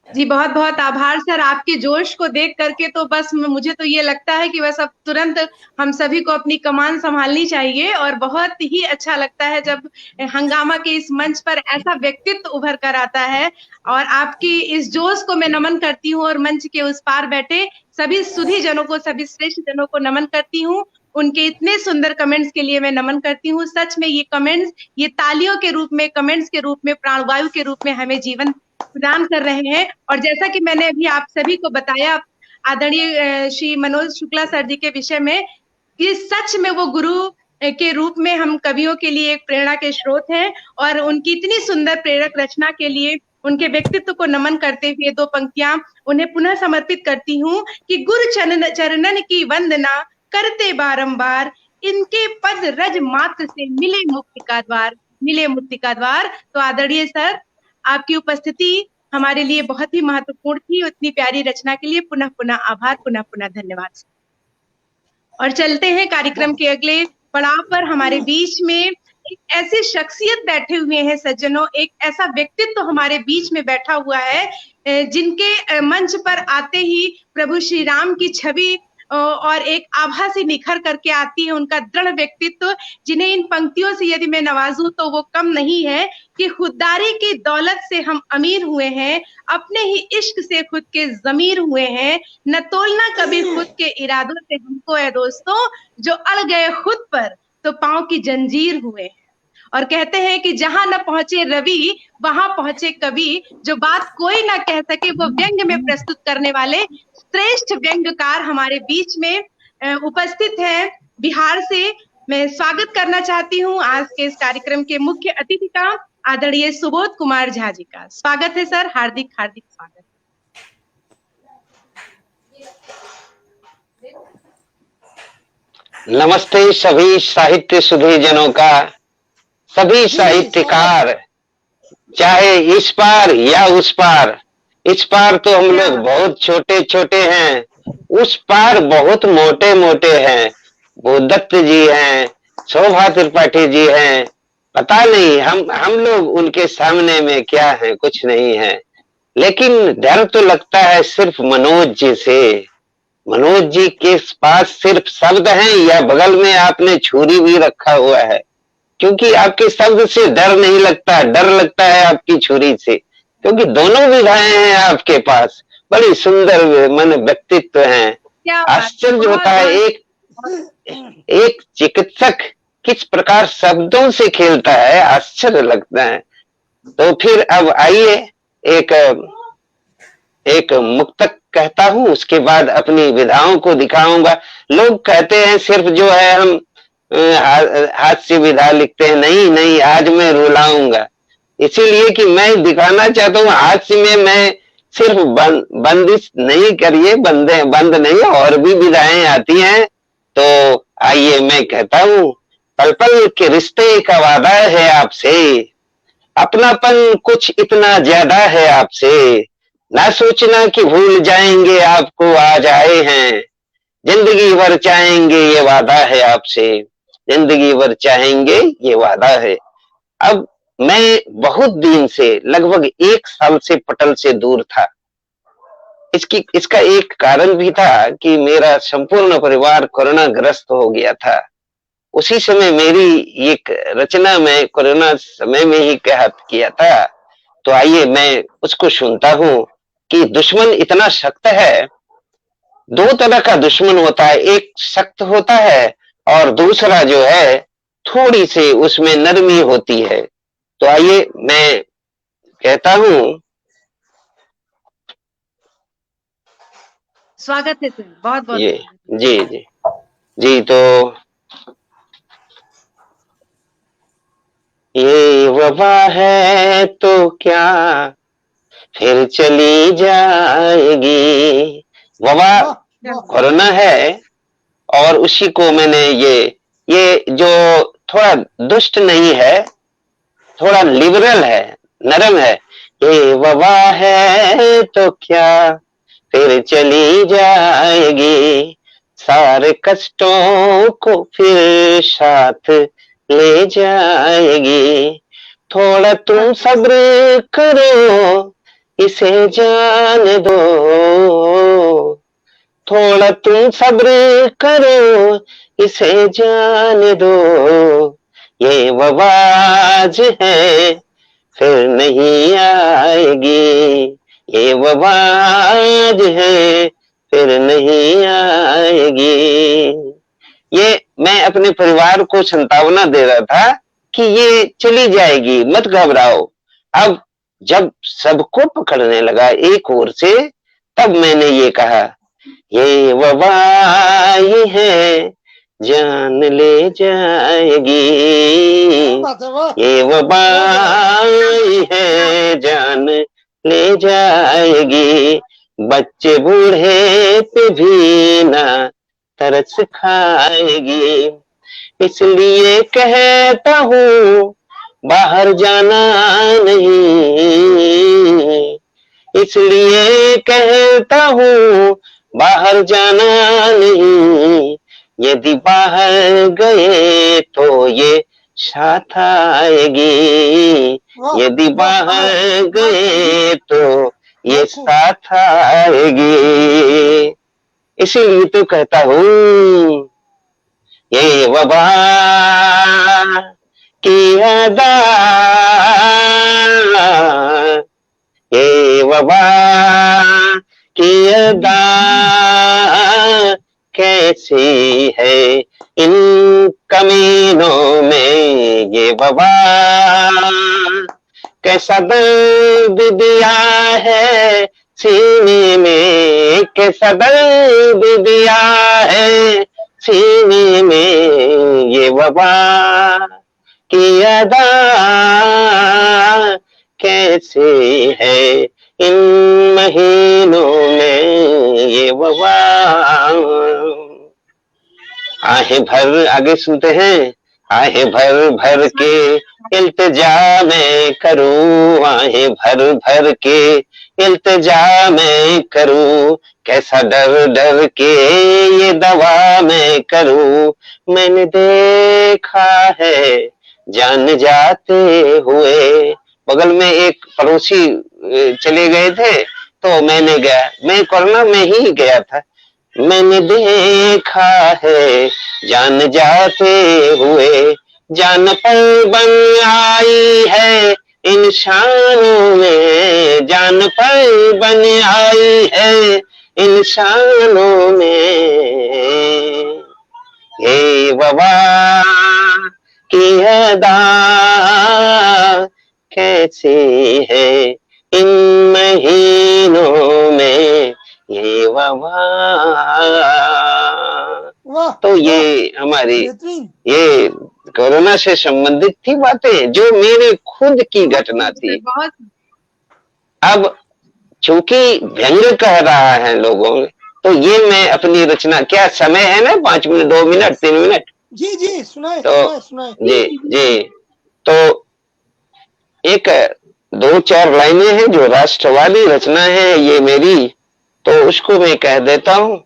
जी बहुत बहुत आभार सर, आपके जोश को देख करके तो बस मुझे तो ये लगता है कि बस अब तुरंत हम सभी को अपनी कमान संभालनी चाहिए। और बहुत ही अच्छा लगता है जब हंगामा के इस मंच पर ऐसा व्यक्तित्व उभर कर आता है। और आपकी इस जोश को मैं नमन करती हूँ, और मंच के उस पार बैठे सभी सुधी जनों को, सभी श्रेष्ठ जनों को नमन करती हूँ। उनके इतने सुंदर कमेंट्स के लिए मैं नमन करती हूँ। सच में ये कमेंट्स, ये तालियों के रूप में, कमेंट्स के रूप में, प्राणवायु के रूप में हमें जीवन प्रदान कर रहे हैं। और जैसा कि मैंने अभी आप सभी को बताया आदरणीय श्री मनोज शुक्ला सर जी के विषय में, कि सच में वो गुरु के रूप में हम कवियों के लिए एक प्रेरणा के स्रोत हैं। और उनकी इतनी सुंदर प्रेरक रचना के लिए उनके व्यक्तित्व को नमन करते हुए दो पंक्तियां उन्हें पुनः समर्पित करती हूँ कि गुरु चरणन की वंदना करते बारंबार, इनके पद रज मात्र से मिले मुक्ति का द्वार। तो आदरणीय सर, आपकी उपस्थिति हमारे लिए बहुत ही महत्वपूर्ण थी। इतनी प्यारी रचना के लिए पुनः पुनः आभार, पुनः पुनः धन्यवाद। और चलते हैं कार्यक्रम के अगले पड़ाव पर हमारे बीच में एक ऐसी शख्सियत बैठे हुए हैं सज्जनों, एक ऐसा व्यक्तित्व हमारे बीच में बैठा हुआ है जिनके मंच पर आते ही प्रभु श्री राम की छवि और एक आभा से निखर करके आती है, उनका दृढ़ व्यक्तित्व, जिन्हें इन पंक्तियों से यदि मैं नवाजूं तो वो कम नहीं है कि खुददारी की दौलत से हम अमीर हुए हैं, अपने ही इश्क से खुद के ज़मीर हुए हैं, न तोलना कभी खुद के इरादों से हमको है दोस्तों, जो अड़ गए खुद पर तो पांव की जंजीर हुए हैं। और कहते हैं कि जहां न पहुंचे रवि वहां पहुंचे कवि, जो बात कोई ना कह सके वो व्यंग में प्रस्तुत करने वाले श्रेष्ठ व्यंग्यकार हमारे बीच में उपस्थित है। बिहार से मैं स्वागत करना चाहती हूं आज के इस कार्यक्रम के मुख्य अतिथि का, आदरणीय सुबोध कुमार झा जी का। स्वागत है सर, हार्दिक हार्दिक स्वागत। नमस्ते सभी साहित्य सुधी जनों का, सभी साहित्यकार, चाहे इस पार या उस पार। इस पार तो हम लोग बहुत छोटे छोटे हैं, उस पार बहुत मोटे मोटे हैं। वो दत्त जी हैं, शोभा त्रिपाठी जी हैं, पता नहीं हम लोग उनके सामने में क्या है, कुछ नहीं है। लेकिन डर तो लगता है सिर्फ मनोज जी से। मनोज जी के पास सिर्फ शब्द हैं या बगल में आपने छुरी भी रखा हुआ है? क्योंकि आपके शब्द से डर नहीं लगता, डर लगता है आपकी छुरी से, क्योंकि दोनों विधाएं हैं आपके पास। बड़ी सुंदर मन व्यक्तित्व हैं। आश्चर्य होता है एक चिकित्सक किस प्रकार शब्दों से खेलता है, आश्चर्य लगता है। तो फिर अब आइए एक मुक्तक कहता हूं, उसके बाद अपनी विधाओं को दिखाऊंगा। लोग कहते हैं सिर्फ जो है हम हाथ से विधा लिखते हैं। नहीं, आज मैं रुलाऊंगा, इसीलिए कि मैं दिखाना चाहता हूँ हाथ में मैं सिर्फ बंदिश नहीं करिए, बंद नहीं, और भी विधाएं आती हैं। तो आइए मैं कहता हूँ, पल पल के रिश्ते का वादा है आपसे, अपनापन कुछ इतना ज्यादा है आपसे, ना सोचना कि भूल जाएंगे आपको आज आए हैं, जिंदगी भर चाहेंगे ये वादा है आपसे, जिंदगी भर चाहेंगे ये वादा है। अब मैं बहुत दिन से, लगभग 1 साल से पटल से दूर था। इसका एक कारण भी था कि मेरा संपूर्ण परिवार कोरोना ग्रस्त हो गया था। उसी समय मेरी एक रचना में कोरोना समय में ही किया था। तो आइए मैं उसको सुनता हूं कि दुश्मन इतना सख्त है। 2 तरह का दुश्मन होता है, एक सख्त होता है और दूसरा जो है थोड़ी सी उसमें नरमी होती है। तो आइए मैं कहता हूं। स्वागत है सर, बहुत बहुत जी। तो ये वबा है तो क्या फिर चली जाएगी। वबा कोरोना है और उसी को मैंने ये जो थोड़ा दुष्ट नहीं है, थोड़ा लिबरल है, नरम है। ये वबा है तो क्या फिर चली जाएगी, सारे कष्टों को फिर साथ ले जाएगी। थोड़ा तुम सब्र करो, इसे जाने दो, थोड़ा तुम सब्र करो, इसे जाने दो। ये वबाज है फिर नहीं आएगी, ये वबाज है फिर नहीं आएगी। ये मैं अपने परिवार को संतावना दे रहा था कि ये चली जाएगी, मत घबराओ। अब जब सबको पकड़ने लगा एक ओर से, तब मैंने ये कहा, ये वबाई है जान ले जाएगी, ये वबाई है जान ले जाएगी। बच्चे बूढ़े पे भी ना तरस खाएगी। इसलिए कहता हूँ बाहर जाना नहीं, इसलिए कहता हूँ बाहर जाना नहीं। यदि बाहर गए ये साथ आएगी, वाह यदि वाह बाहर गए तो ये साथ आएगी। इसीलिए तो कहता हूँ ये वबा की अदा, ये वबा की अदा कैसी है इन कमीनों में, ये वबा कैसा दर्द दिया है सीने में, कैसा दर्द दिया है सीने में, ये वबा की अदा कैसे है इन महीनों में, ये वबा। आहें भर, आगे सुनते हैं, आहें भर भर के इल्तिजा मैं करूं, आहें भर भर के इल्तिजा मैं करूं, कैसा डर डर के ये दवा मैं करूं। मैंने देखा है जान जाते हुए, बगल में एक पड़ोसी चले गए थे तो मैंने गया, मैं कोरोना में ही गया था। मैंने देखा है जान जाते हुए, जान पर बन आई है इंसानों में, जान पर बन आई है इंसानों में, ये वबा की अदा कैसी है इन महीनों में, ये वबा। वाह तो ये हमारी बेहतरीन। ये कोरोना से संबंधित थी बातें, जो मेरे खुद की घटना थी। बहुत अब चूंकि व्यंग कह रहा है लोगों में, तो ये मैं अपनी रचना, क्या समय है ना, 5 मिनट 2 मिनट 3 मिनट, जी जी सुनाए तो सुनाए सुनाए। जी जी, तो एक 2-4 लाइनें हैं जो राष्ट्रवादी रचना है ये मेरी, तो उसको मैं कह देता हूं।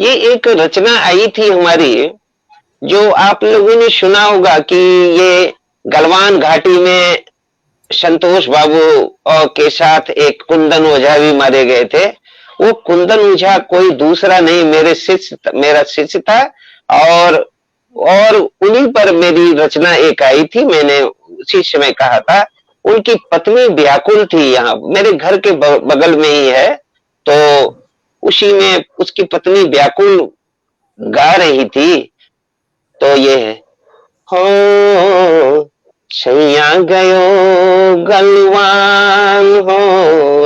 ये एक रचना आई थी हमारी, जो आप लोगों ने सुना होगा कि ये गलवान घाटी में संतोष बाबू और के साथ एक कुंदन ओझा भी मारे गए थे। वो कुंदन ओझा कोई दूसरा नहीं, मेरा शिष्य था, और उन्हीं पर मेरी रचना एक आई थी। मैंने उसी समय कहा था, उनकी पत्नी व्याकुल थी, यहाँ मेरे घर के बगल में ही है, तो उसी में उसकी पत्नी व्याकुल गा रही थी। तो ये है, हो सैया गयो गलवान हो,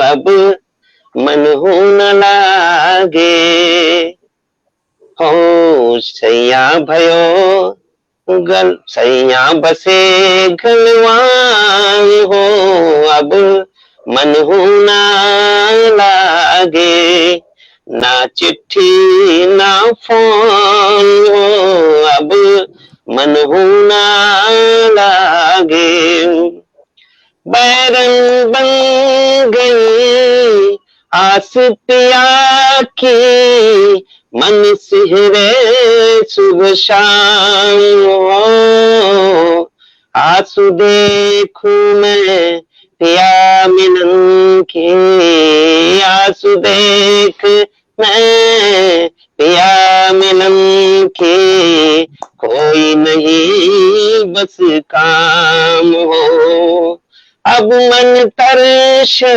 अब मन हो न लागे, हो सैया भयो सैया बसे गलवान हो, अब मन हो न लागे, ना चिट्ठी ना फोन हो, अब मन हो ना लागे, बैरन बन गई आस पिया की, मन सिहरे सुबह शाम हो, आंसू देखूं मैं पिया मिलन की, आंसू देख मैं पिया मिलन की, कोई नहीं बस काम हो, अब मन तरशे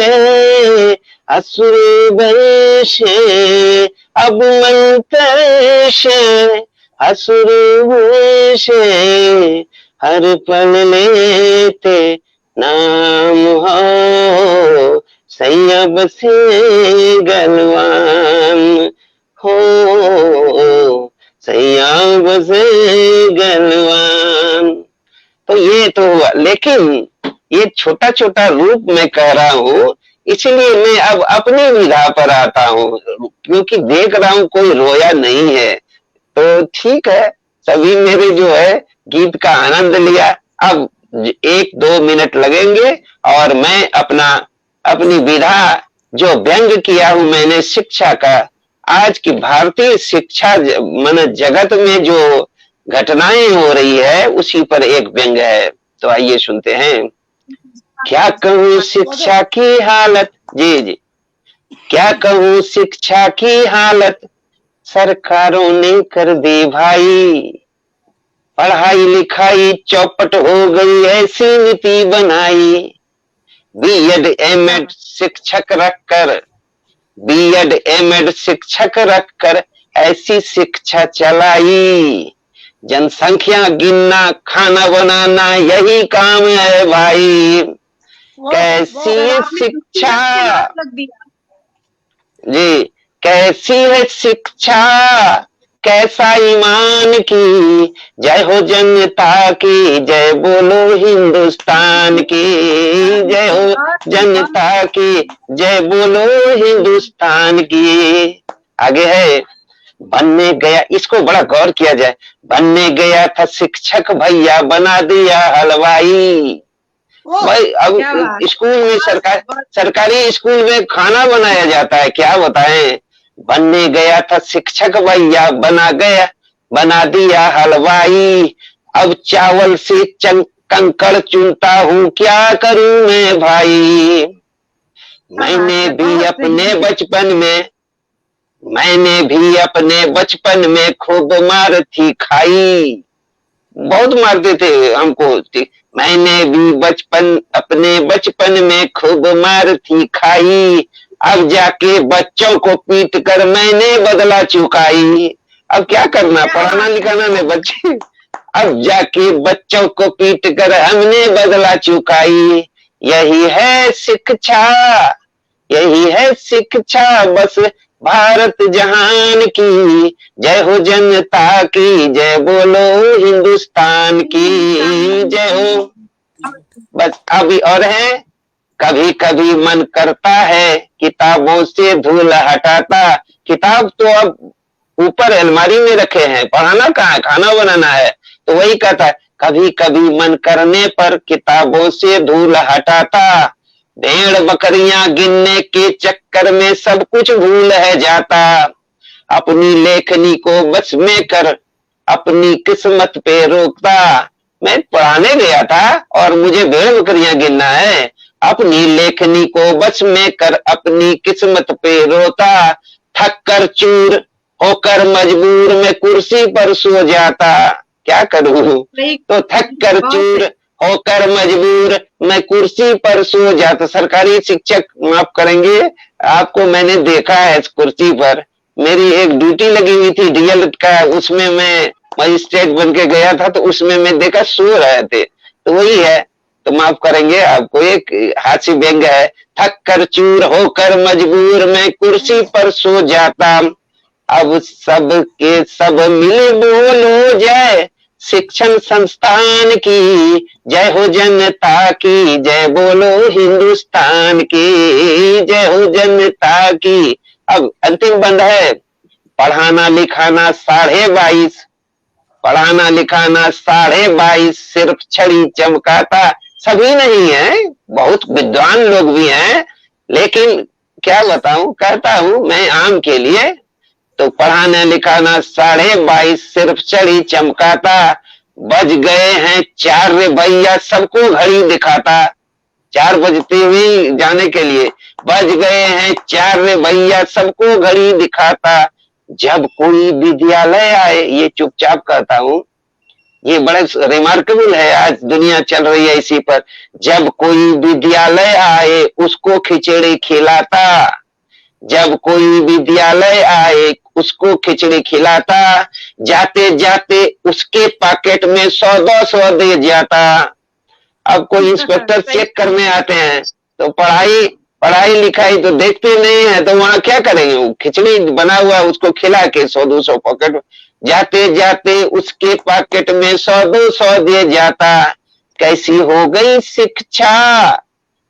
असुर वैशे, अब मन तरशे असुर वैशे, हर पल लेते नाम हो, सैया बसे गलवान हो, सैया बसे गलवान। तो ये तो हुआ, लेकिन ये छोटा छोटा रूप में कह रहा हूँ, इसलिए मैं अब अपनी विधा पर आता हूँ, क्योंकि देख रहा हूँ कोई रोया नहीं है। तो ठीक है, सभी मेरे जो है गीत का आनंद लिया। अब 1-2 मिनट लगेंगे और मैं अपनी विधा जो व्यंग किया हूं मैंने शिक्षा का, आज की भारतीय शिक्षा मन जगत में जो घटनाएं हो रही है उसी पर एक व्यंग है। तो आइए सुनते हैं। क्या कहूँ शिक्षा की हालत, जी जी, क्या कहूँ शिक्षा की हालत सरकारों ने कर दी भाई। पढ़ाई लिखाई चौपट हो गई ऐसी नीति बनाई। बीएड एमएड शिक्षक रखकर, बीएड एमएड शिक्षक रखकर ऐसी शिक्षा चलाई। जनसंख्या गिनना खाना बनाना यही काम है भाई। कैसी है शिक्षा, जी, कैसी है शिक्षा कैसा ईमान की। जय हो जनता की, जय बोलो हिंदुस्तान की। जय हो जनता की, जय बोलो हिंदुस्तान की। आगे है, बनने गया, इसको बड़ा गौर किया जाए। बनने गया था शिक्षक भैया बना दिया हलवाई। भाई अब स्कूल में सरकारी स्कूल में खाना बनाया जाता है, क्या बताएं। बनने गया था शिक्षक भैया बना दिया हलवाई। अब चावल से कंकड़ चुनता हूँ, क्या करूं मैं भाई। मैंने भी अपने बचपन में खूब मार थी खाई। बहुत मारते थे हमको। मैंने भी अपने बचपन में खूब मार थी खाई। अब जाके बच्चों को पीट कर मैंने बदला चुकाई। अब क्या करना, पढ़ाना लिखाना नहीं बच्चे। अब जाके बच्चों को पीट कर हमने बदला चुकाई। यही है शिक्षा, यही है शिक्षा बस भारत जहान की। जय हो जनता की, जय बोलो हिंदुस्तान की। जय हो। बस अभी और है, कभी कभी मन करता है किताबों से धूल हटाता। किताब तो अब ऊपर अलमारी में रखे हैं, पढ़ाना कहाँ है, खाना बनाना है। तो वही कहता है, कभी कभी मन करने पर किताबों से धूल हटाता। भेड़ बकरियां गिनने के चक्कर में सब कुछ भूल है जाता। अपनी लेखनी को बस में कर अपनी किस्मत पे रोकता। मैं पढ़ाने गया था और मुझे भेड़ बकरियां गिनना है। अपनी लेखनी को बस में कर अपनी किस्मत पे रोता। थक कर चूर होकर मजबूर मैं कुर्सी पर सो जाता। क्या करूं, तो थक कर चूर होकर मजबूर मैं कुर्सी पर सो जाता। सरकारी शिक्षक माफ करेंगे आपको, मैंने देखा है इस कुर्सी पर। मेरी एक ड्यूटी लगी हुई थी डीएलएड का, उसमें मैं मजिस्ट्रेट बन के गया था, तो उसमें मैं देखा सो रहे थे। तो वही है, तो माफ करेंगे आपको, एक हास्य व्यंग है। थक कर चूर होकर मजबूर मैं कुर्सी पर सो जाता। अब सब के सब मिले बोलो जय शिक्षण संस्थान की। जय हो जनता की, जय बोलो हिंदुस्तान की। जय हो जनता की। अब अंतिम बंद है, पढ़ाना लिखाना 22.5, पढ़ाना लिखाना 22.5 सिर्फ छड़ी चमकाता। सभी नहीं है, बहुत विद्वान लोग भी हैं, लेकिन क्या बताऊं, कहता हूं मैं आम के लिए। तो पढ़ाना लिखाना 22.5 सिर्फ छड़ी चमकाता। बज गए हैं 4 रे भैया सबको घड़ी दिखाता। 4 बजते हुए जाने के लिए बज गए हैं 4 रे भैया सबको घड़ी दिखाता। जब कोई विद्यालय आए, ये चुपचाप कहता हूं, ये बड़ा रिमार्केबल है, आज दुनिया चल रही है इसी पर। जब कोई विद्यालय आए उसको खिचड़ी खिलाता। जब कोई विद्यालय आए उसको खिचड़ी खिलाता। जाते जाते उसके पॉकेट में 100-200 दे जाता। अब कोई इंस्पेक्टर चेक करने आते हैं तो पढ़ाई लिखाई तो देखते नहीं है, तो वहां क्या करेंगे, वो खिचड़ी बना हुआ उसको खिला के 100-200 पॉकेट, जाते जाते उसके पॉकेट में 100-200 दे जाता। कैसी हो गई शिक्षा,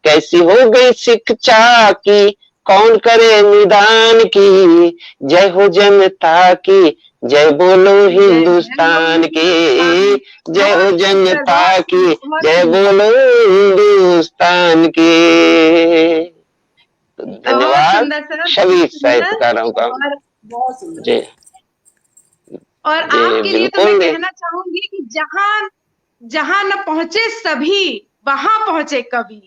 कैसी हो गई शिक्षा की कौन करे निदान की। जय हो जनता की, जय बोलो हिंदुस्तान की। जय हो जनता की, जय बोलो हिंदुस्तान की। धन्यवाद सभी साहित्यकारों का। बहुत सुंदर। जी और जी आपके लिए तो मैं बिल्कुल। कहना चाहूंगी कि जहां जहां न पहुंचे सभी, वहां पहुंचे कभी।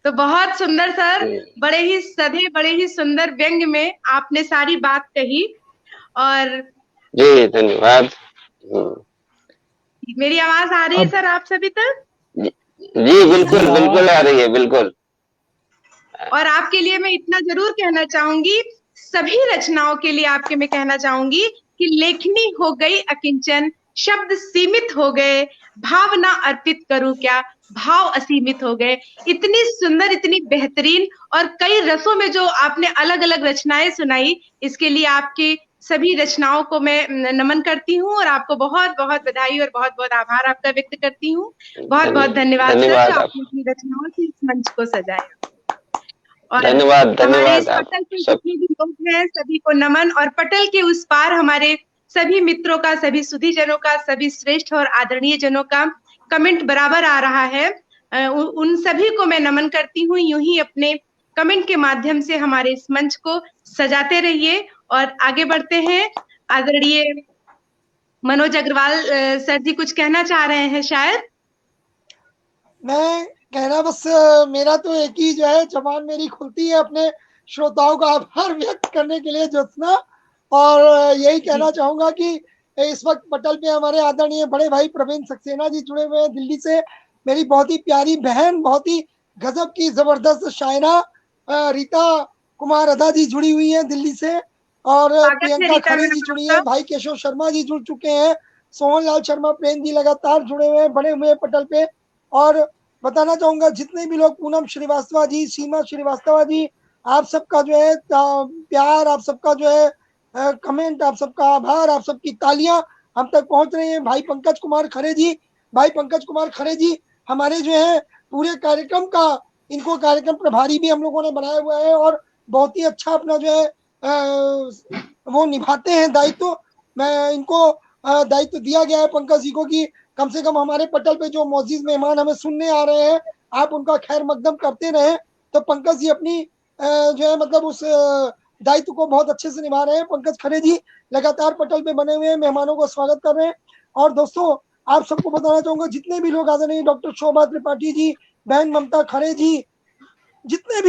तो बहुत सुंदर सर, बड़े ही सधे, बड़े ही सुंदर व्यंग में आपने सारी बात कही। और जी धन्यवाद। मेरी आवाज आ रही है अब सर आप सभी तक? जी जी बिल्कुल हाँ। बिल्कुल आ रही है, बिल्कुल। और आपके लिए मैं इतना जरूर कहना चाहूंगी, सभी रचनाओं के लिए आपके मैं कहना चाहूंगी कि लेखनी हो गई अकिंचन, शब्द सीमित हो गए, भावना अर्पित करूं क्या, भाव असीमित हो गए। इतनी सुंदर, इतनी बेहतरीन और कई रसों में जो आपने अलग अलग रचनाएं सुनाई, इसके लिए आपकी सभी रचनाओं को मैं नमन करती हूँ और आपको बहुत बहुत बधाई और बहुत बहुत आभार आपका व्यक्त करती हूँ। बहुत बहुत धन्यवाद सर, जो धन्यवाद आप, आपने अपनी रचनाओं से इस मंच को सजाया। और धन्यवाद हमारे इस धन्यवाद आप पटल पे सब। जितने भी लोग हैं सभी को नमन, और पटल के उस पार हमारे सभी मित्रों का, सभी सुधीजनों का, सभी श्रेष्ठ और आदरणीय जनों का कमेंट बराबर आ रहा है। उन सभी को मैं नमन करती हूँ। यूं ही अपने कमेंट के माध्यम से हमारे इस मंच को सजाते रहिए और आगे बढ़ते हैं। आदरणीय मनोज अग्रवाल सर जी कुछ कहना चाह रहे हैं शायद। मैं कहना बस मेरा तो एक ही जो है जबान मेरी खुलती है अपने श्रोताओं का आभार व्यक्त करने के लिए ज्योत्सना, और यही कहना चाहूंगा कि इस वक्त पटल पे हमारे आदरणीय बड़े भाई प्रवीण सक्सेना जी जुड़े हुए हैं दिल्ली से। मेरी बहुत ही प्यारी बहन, बहुत ही गजब की जबरदस्त शायरा रीता कुमार अदा जी जुड़ी हुई है दिल्ली से, और स्वागत है प्रियंका रीता खरे जी मैडम जुड़ी आपका। है, भाई केशव शर्मा जी जुड़ चुके हैं, सोहन लाल शर्मा प्रेम जी लगातार जुड़े हुए हैं, बने हुए हैं पटल पे। और बताना चाहूंगा जितने भी लोग, पूनम श्रीवास्तव जी, सीमा श्रीवास्तव जी, आप सबका जो है प्यार, आप सबका जो है कमेंट, आप सबका आभार, आप सबकी तालियां हम तक पहुंच रही हैं। भाई पंकज कुमार खरे जी, भाई पंकज कुमार खरे जी हमारे जो है पूरे कार्यक्रम का, इनको कार्यक्रम प्रभारी भी हम लोगों ने बनाया हुआ है, और बहुत ही अच्छा अपना जो है वो निभाते हैं दायित्व। मैं इनको दायित्व दिया गया है पंकज जी को कि कम से कम हमारे पटल पे जो मौजूद मेहमान हमें सुनने आ रहे हैं, आप उनका खैर मकदम करते रहे। तो पंकज जी अपनी जो है मतलब उस दायित्व को बहुत अच्छे से निभा रहे हैं। पंकज खरे जी लगातार पटल पे बने हुए हैं, मेहमानों का स्वागत कर रहे हैं। और दोस्तों आप सबको बताना चाहूंगा, जितने भी लोग आदरणीय डॉक्टर शोभा त्रिपाठी जी, बहन ममता खरे जी, जितने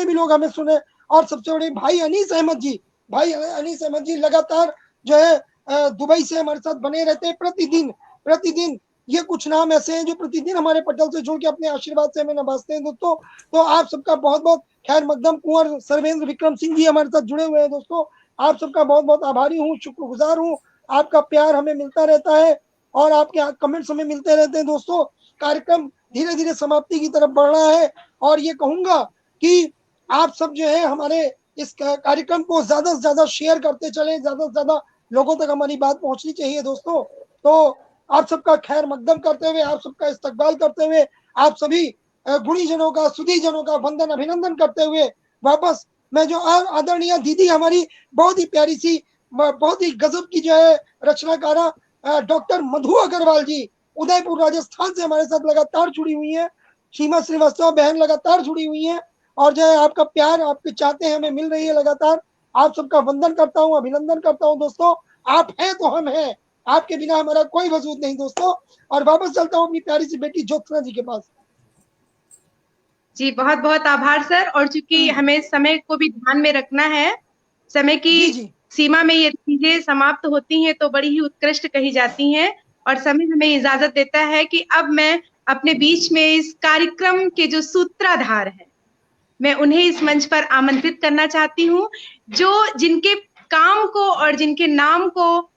भी लोग हमें सुने, और सबसे बड़े भाई अनीस अहमद जी, भाई अनीस अहमद जी लगातार जो है दुबई से हमारे साथ बने रहते हैं प्रतिदिन प्रतिदिन। ये कुछ नाम ऐसे हैं जो प्रतिदिन हमारे पटल से जुड़ के अपने आशीर्वाद से हमें नवाजते हैं दोस्तों। तो आप सबका बहुत बहुत खैर मकदम। कुंवर सर्वेंद्र विक्रम सिंह जी हमारे साथ जुड़े हुए हैं दोस्तों, आप सबका बहुत बहुत आभारी हूँ, शुक्रगुजार हूँ। आपका प्यार हमें मिलता रहता है और आपके कमेंट्स हमें मिलते रहते हैं दोस्तों। कार्यक्रम धीरे धीरे समाप्ति की तरफ बढ़ रहा है, और ये कहूंगा कि आप सब जो है हमारे इस कार्यक्रम को ज्यादा से ज्यादा शेयर करते चले, ज्यादा से ज्यादा लोगों तक हमारी बात पहुंचनी चाहिए दोस्तों। तो आप सबका खैर मकदम करते हुए, आप सबका इस्तकबाल करते हुए, आप सभी गुणीजनों का, सुधीजनों का वंदन अभिनंदन करते हुए वापस मैं जो आदरणीय दीदी हमारी बहुत ही प्यारी सी, बहुत ही गजब की जो है रचनाकारा डॉक्टर मधु अग्रवाल जी उदयपुर राजस्थान से हमारे साथ लगातार जुड़ी हुई है। सीमा श्रीवास्तव बहन लगातार जुड़ी हुई है, और जो है आपका प्यार, आपके चाहते हैं हमें मिल रही है लगातार। आप सबका वंदन करता हूँ, अभिनंदन करता हूँ दोस्तों। आप हैं तो हम हैं, आपके बिना हमारा कोई वजूद नहीं दोस्तों। और वापस चलता हूँ अपनी प्यारी सी बेटी ज्योत्सना जी के पास। जी बहुत बहुत आभार सर। और चूंकि हमें समय को भी ध्यान में रखना है, समय की जी जी सीमा में ये चीजें समाप्त होती हैं तो बड़ी ही उत्कृष्ट कही जाती हैं, और समय हमें इजाजत देता है कि अब मैं अपने बीच में इस कार्यक्रम के जो सूत्रधार हैं, मैं उन्हें इस मंच पर आमंत्रित करना चाहती हूँ, जो जिनके काम को और जिनके नाम को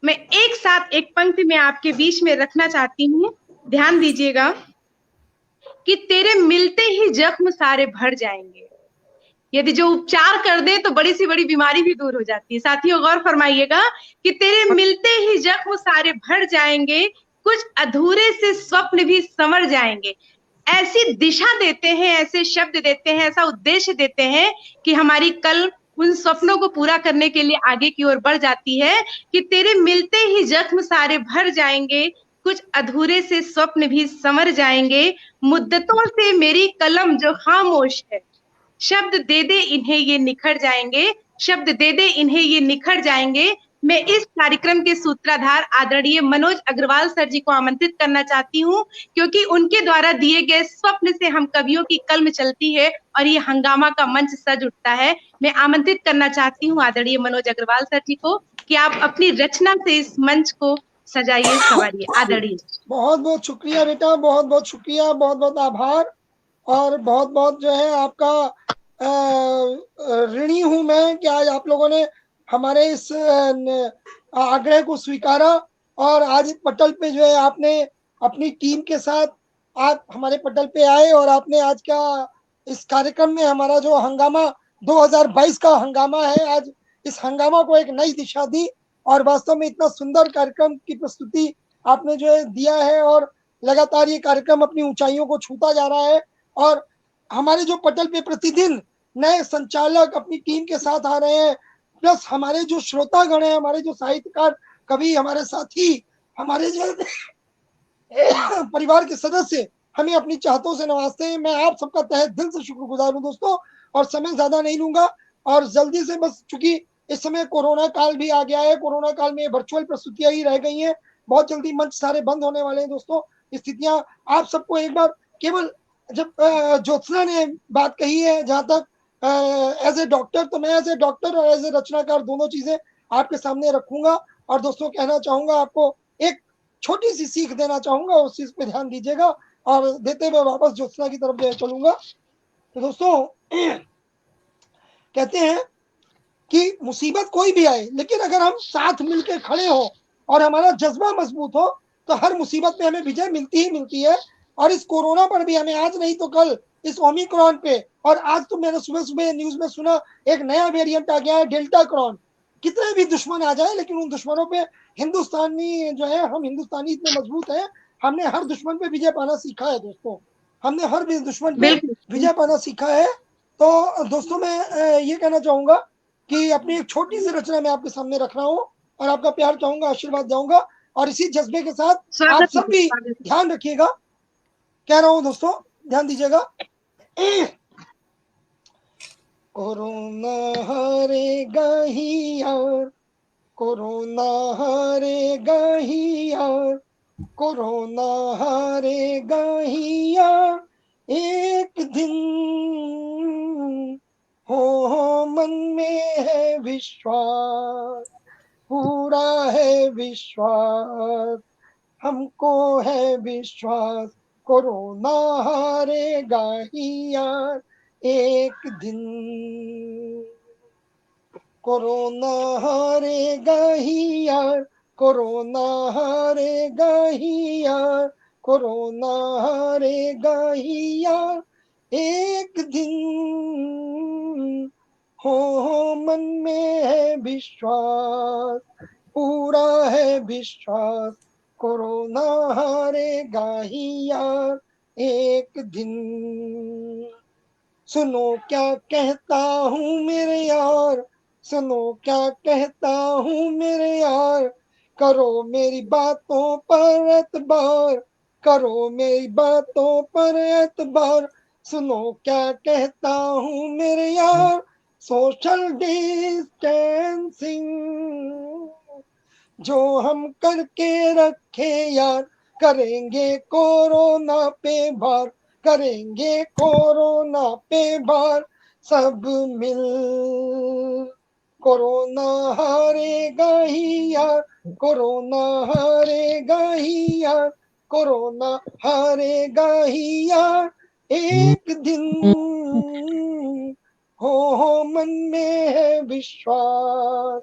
मैं एक साथ एक पंक्ति में आपके बीच में रखना चाहती हूँ। ध्यान दीजिएगा कि तेरे मिलते ही जख्म सारे भर जाएंगे। यदि जो उपचार कर दे तो बड़ी सी बड़ी बीमारी भी दूर हो जाती है। साथियों गौर फरमाइएगा कि तेरे मिलते ही जख्म सारे भर जाएंगे, कुछ अधूरे से स्वप्न भी संवर जाएंगे। ऐसी दिशा देते हैं, ऐसे शब्द देते हैं, ऐसा उद्देश्य देते हैं कि हमारी कल उन सपनों को पूरा करने के लिए आगे की ओर बढ़ जाती है कि तेरे मिलते ही जख्म सारे भर जाएंगे, कुछ अधूरे से स्वप्न भी संवर जाएंगे। मुद्दतों से मेरी कलम जो खामोश है, शब्द दे दे इन्हें ये निखर जाएंगे। शब्द दे दे इन्हें ये निखर जाएंगे। मैं इस कार्यक्रम के सूत्रधार आदरणीय मनोज अग्रवाल सर जी को आमंत्रित करना चाहती हूँ, क्योंकि उनके द्वारा दिए गए स्वप्न से हम कवियों की कलम चलती है और ये हंगामा का मंच सज उठता है। मैं आमंत्रित करना चाहती हूँ आदरणीय मनोज अग्रवाल सर जी को कि आप अपनी रचना से इस मंच को सजाइए, संवारिए। आदरणीय। बहुत बहुत शुक्रिया बेटा, बहुत बहुत शुक्रिया, बहुत बहुत आभार, और बहुत बहुत जो है आपका ऋणी हूं मैं कि आज आप लोगों ने हमारे इस आग्रह को स्वीकारा और आज पटल पे जो है आपने अपनी टीम के साथ आप हमारे पटल पे आए और आपने आज का इस कार्यक्रम में हमारा जो हंगामा 2022 का हंगामा है, आज इस हंगामा को एक नई दिशा दी और वास्तव में इतना सुंदर कार्यक्रम की प्रस्तुति आपने जो है दिया है और लगातार ये कार्यक्रम अपनी ऊंचाइयों को छूता जा रहा है। और हमारे जो पटल पे प्रतिदिन नए संचालक अपनी टीम के साथ आ रहे हैं, प्लस हमारे जो श्रोतागण हैं, हमारे जो साहित्यकार कवि, हमारे साथी, हमारे जो परिवार के सदस्य हमें अपनी चाहतों से नवाजते हैं। मैं आप सबका तहे दिल से शुक्रगुजार हूं दोस्तों, और समय ज्यादा नहीं लूंगा और जल्दी से, बस चूंकि इस समय कोरोना काल भी आ गया है, कोरोना काल में वर्चुअल प्रस्तुतियां ही रह गई हैं, बहुत जल्दी मंच सारे बंद होने वाले हैं दोस्तों। स्थितियां आप सबको एक बार केवल, जब ज्योत्सना ने बात कही है जहां तक एज ए डॉक्टर, तो मैं एज ए डॉक्टर और एज ए रचनाकार दोनों चीजें आपके सामने रखूंगा और दोस्तों कहना चाहूंगा, आपको एक छोटी सी सीख देना चाहूंगा, उस चीज पे ध्यान दीजिएगा और देते हुए वापस ज्योत्सना की तरफ जो चलूंगा। तो दोस्तों कहते हैं कि मुसीबत कोई भी आए, लेकिन अगर हम साथ मिलकर खड़े हो और हमारा जज्बा मजबूत हो तो हर मुसीबत में हमें विजय मिलती ही मिलती है। और इस कोरोना पर भी हमें आज नहीं तो कल, इस ओमिक्रॉन पे, और आज तो मैंने सुबह सुबह न्यूज में सुना एक नया वेरिएंट आ गया है डेल्टा क्रॉन। कितने भी दुश्मन आ जाए, लेकिन उन दुश्मनों पे हिंदुस्तानी जो है, हम हिंदुस्तानी इतने मजबूत हैं, हमने हर दुश्मन पे विजय पाना सीखा है दोस्तों, हमने हर दुश्मन पे विजय पाना सीखा है। तो दोस्तों मैं ये कहना चाहूंगा कि अपनी एक छोटी सी रचना मैं आपके सामने रख रहा हूँ और आपका प्यार चाहूंगा, आशीर्वाद जाऊंगा, और इसी जज्बे के साथ आप सब भी ध्यान रखिएगा। कह रहा हूँ दोस्तों, ध्यान दीजिएगा। कोरोना हारेगा ही यार, कोरोना हारेगा ही यार, कोरोना हारेगा ही यार, एक दिन हो मन में है विश्वास, पूरा है विश्वास, हमको है विश्वास, कोरोना हारेगा ही यार एक दिन, कोरोना हारेगा ही यार, कोरोना हारेगा ही यार, कोरोना हारेगा ही यार एक दिन, हो मन में है विश्वास, पूरा है विश्वास, कोरोना हारेगा ही यार एक दिन। सुनो क्या कहता हूँ मेरे यार, सुनो क्या कहता हूँ मेरे यार, करो मेरी बातों पर एतबार, करो मेरी बातों पर एतबार, सुनो क्या कहता हूँ मेरे यार, सोशल डिस्टेंसिंग जो हम करके रखे यार, करेंगे कोरोना पे भार, करेंगे कोरोना पे भार, सब मिल, कोरोना हारेगा ही यार, कोरोना हारेगा ही यार, कोरोना हारेगा ही यार एक दिन, हो मन में है विश्वास,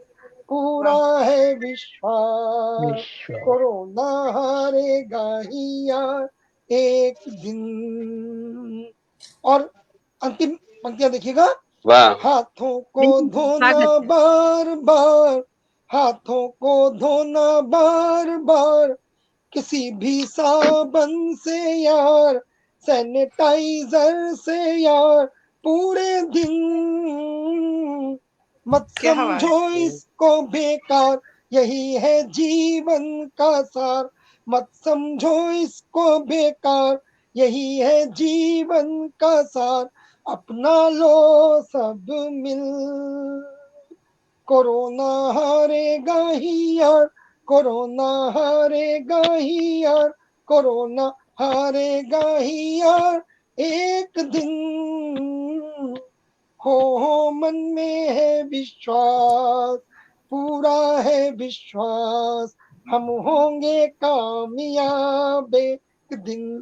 पूरा है विश्वास, कोरोना हारेगा ही यार एक दिन। और अंतिम पंक्तियां देखिएगा। हाथों को धोना बार बार, हाथों को धोना बार बार, किसी भी साबन से यार, सैनिटाइजर से यार, पूरे दिन, मत समझो इसको बेकार, यही है जीवन का सार, मत समझो इसको बेकार, यही है जीवन का सार, अपना लो सब मिल, कोरोना हारेगा ही यार, कोरोना हारेगा ही यार, कोरोना हारेगा ही यार एक दिन। हो मन में है विश्वास, पूरा है विश्वास, हम होंगे कामयाब एक दिन।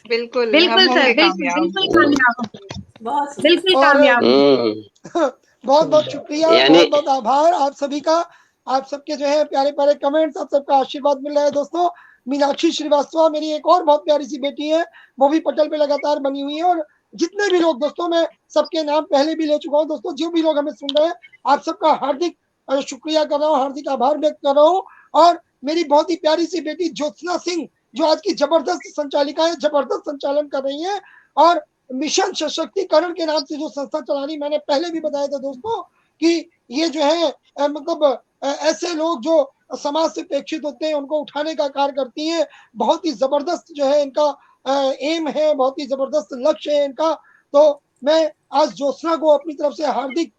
बिल्कुल, हम बिल्कुल सर, होंगे बिल्कुल कामयाब। बिल्कुल कामयाब होंगे, बहुत सुंदर। बिल्कुल और कामयाब होंगे। बहुत बहुत शुक्रिया, यानी बहुत बहुत आभार आप सभी का। आप सबके जो है प्यारे प्यारे कमेंट्स, आप सबका आशीर्वाद मिल रहा है दोस्तों। मीनाक्षी श्रीवास्तव मेरी एक और बहुत प्यारी सी बेटी है, वो भी पटल पे लगातार बनी हुई है। और जितने भी लोग दोस्तों, मैं सबके नाम पहले भी ले चुका हूँ दोस्तों, जो भी लोग हमें सुन रहे हैं, आप सबका हार्दिक शुक्रिया कर रहा हूँ, हार्दिक आभार व्यक्त कर रहा हूँ। और मेरी बहुत ही प्यारी सी बेटी ज्योत्सना सिंह, जो आज की जबरदस्त संचालिका है, जबरदस्त संचालन कर रही है, और मिशन सशक्तिकरण के नाम से जो संस्था चला रही, मैंने पहले भी बताया था दोस्तों कि ये जो है मतलब ऐसे लोग जो समाज से अपेक्षित होते हैं उनको उठाने का कार्य करती है। बहुत ही जबरदस्त जो है इनका एम है, बहुत ही जबरदस्त लक्ष्य है इनका। तो मैं आज ज्योत्सना को अपनी तरफ से हार्दिक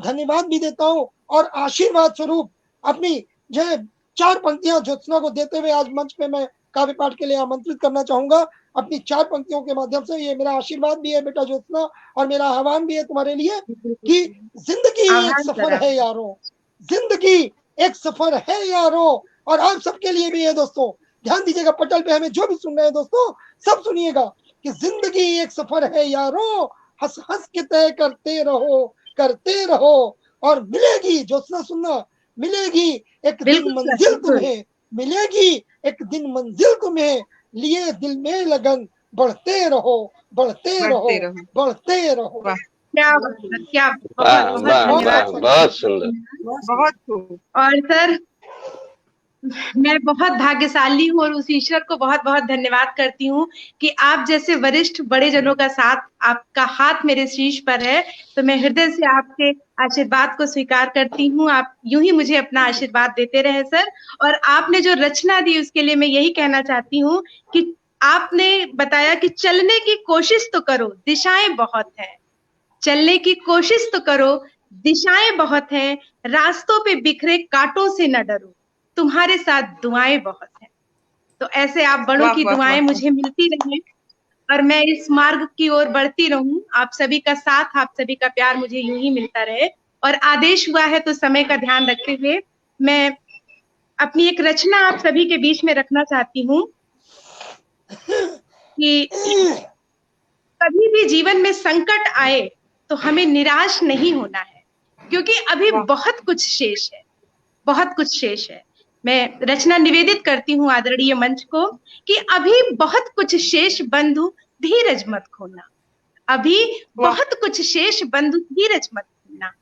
धन्यवाद भी देता हूँ, और आशीर्वाद स्वरूप अपनी जो है 4 पंक्तियां ज्योत्सना को देते हुए आज मंच पे मैं काव्य पाठ के लिए आमंत्रित करना चाहूंगा। अपनी 4 पंक्तियों के माध्यम से, ये मेरा आशीर्वाद भी है बेटा ज्योत्सना, और मेरा आह्वान भी है तुम्हारे लिए कि जिंदगी एक आभार सफर सर। है यारों, जिंदगी एक सफर है यारों। और आप सबके लिए भी है दोस्तों, ध्यान दीजिएगा, पटल पे हमें जो भी सुन रहे हैं दोस्तों, सब सुनिएगा कि जिंदगी एक सफर है यारों, हंस हंस के तय करते रहो, करते रहो, और मिलेगी, ज्योत्सना सुनना, मिलेगी एक दिन बिल्कुल सर, मंजिल बिल्कुल। तुम्हें, मिलेगी एक दिन मंजिल तुम्हें, लिए दिल में लगन, बढ़ते रहो, बढ़ते रहो, बढ़ते रहो। बढ़ते रहो। वाह, क्या बात है, क्या बहुत वाह बहुत वाह बहुत वाह, धन्यवाद। बहुत सुंदर। बहुत सुंदर। बहुत खूब। और सर, मैं बहुत भाग्यशाली हूँ और उस ईश्वर को बहुत बहुत धन्यवाद करती हूँ कि आप जैसे वरिष्ठ बड़े जनों का साथ, आपका हाथ मेरे शीश पर है। तो मैं हृदय से आपके आशीर्वाद को स्वीकार करती हूँ। आप यूं ही मुझे अपना आशीर्वाद देते रहे सर। और आपने जो रचना दी उसके लिए मैं यही कहना चाहती हूँ कि आपने बताया कि चलने की कोशिश तो करो, दिशाएं बहुत हैं। चलने की कोशिश तो करो, दिशाएं बहुत हैं, रास्तों पे बिखरे कांटों से न डरो, तुम्हारे साथ दुआएं बहुत हैं। तो ऐसे आप बड़ों वाह की वाह दुआएं वाह। मुझे मिलती रहें और मैं इस मार्ग की ओर बढ़ती रहूं। आप सभी का साथ, आप सभी का प्यार मुझे यूं ही मिलता रहे। और आदेश हुआ है तो समय का ध्यान रखते हुए मैं अपनी एक रचना आप सभी के बीच में रखना चाहती हूँ कि कभी भी जीवन में संकट आए तो हमें निराश नहीं होना है, क्योंकि अभी वाह। बहुत कुछ शेष है, बहुत कुछ शेष है। मैं रचना निवेदित करती हूँ आदरणीय मंच को कि अभी बहुत कुछ शेष बंधु, धीरज मत खोना। अभी वाह। बहुत कुछ शेष बंधु, धीरज मत खोना।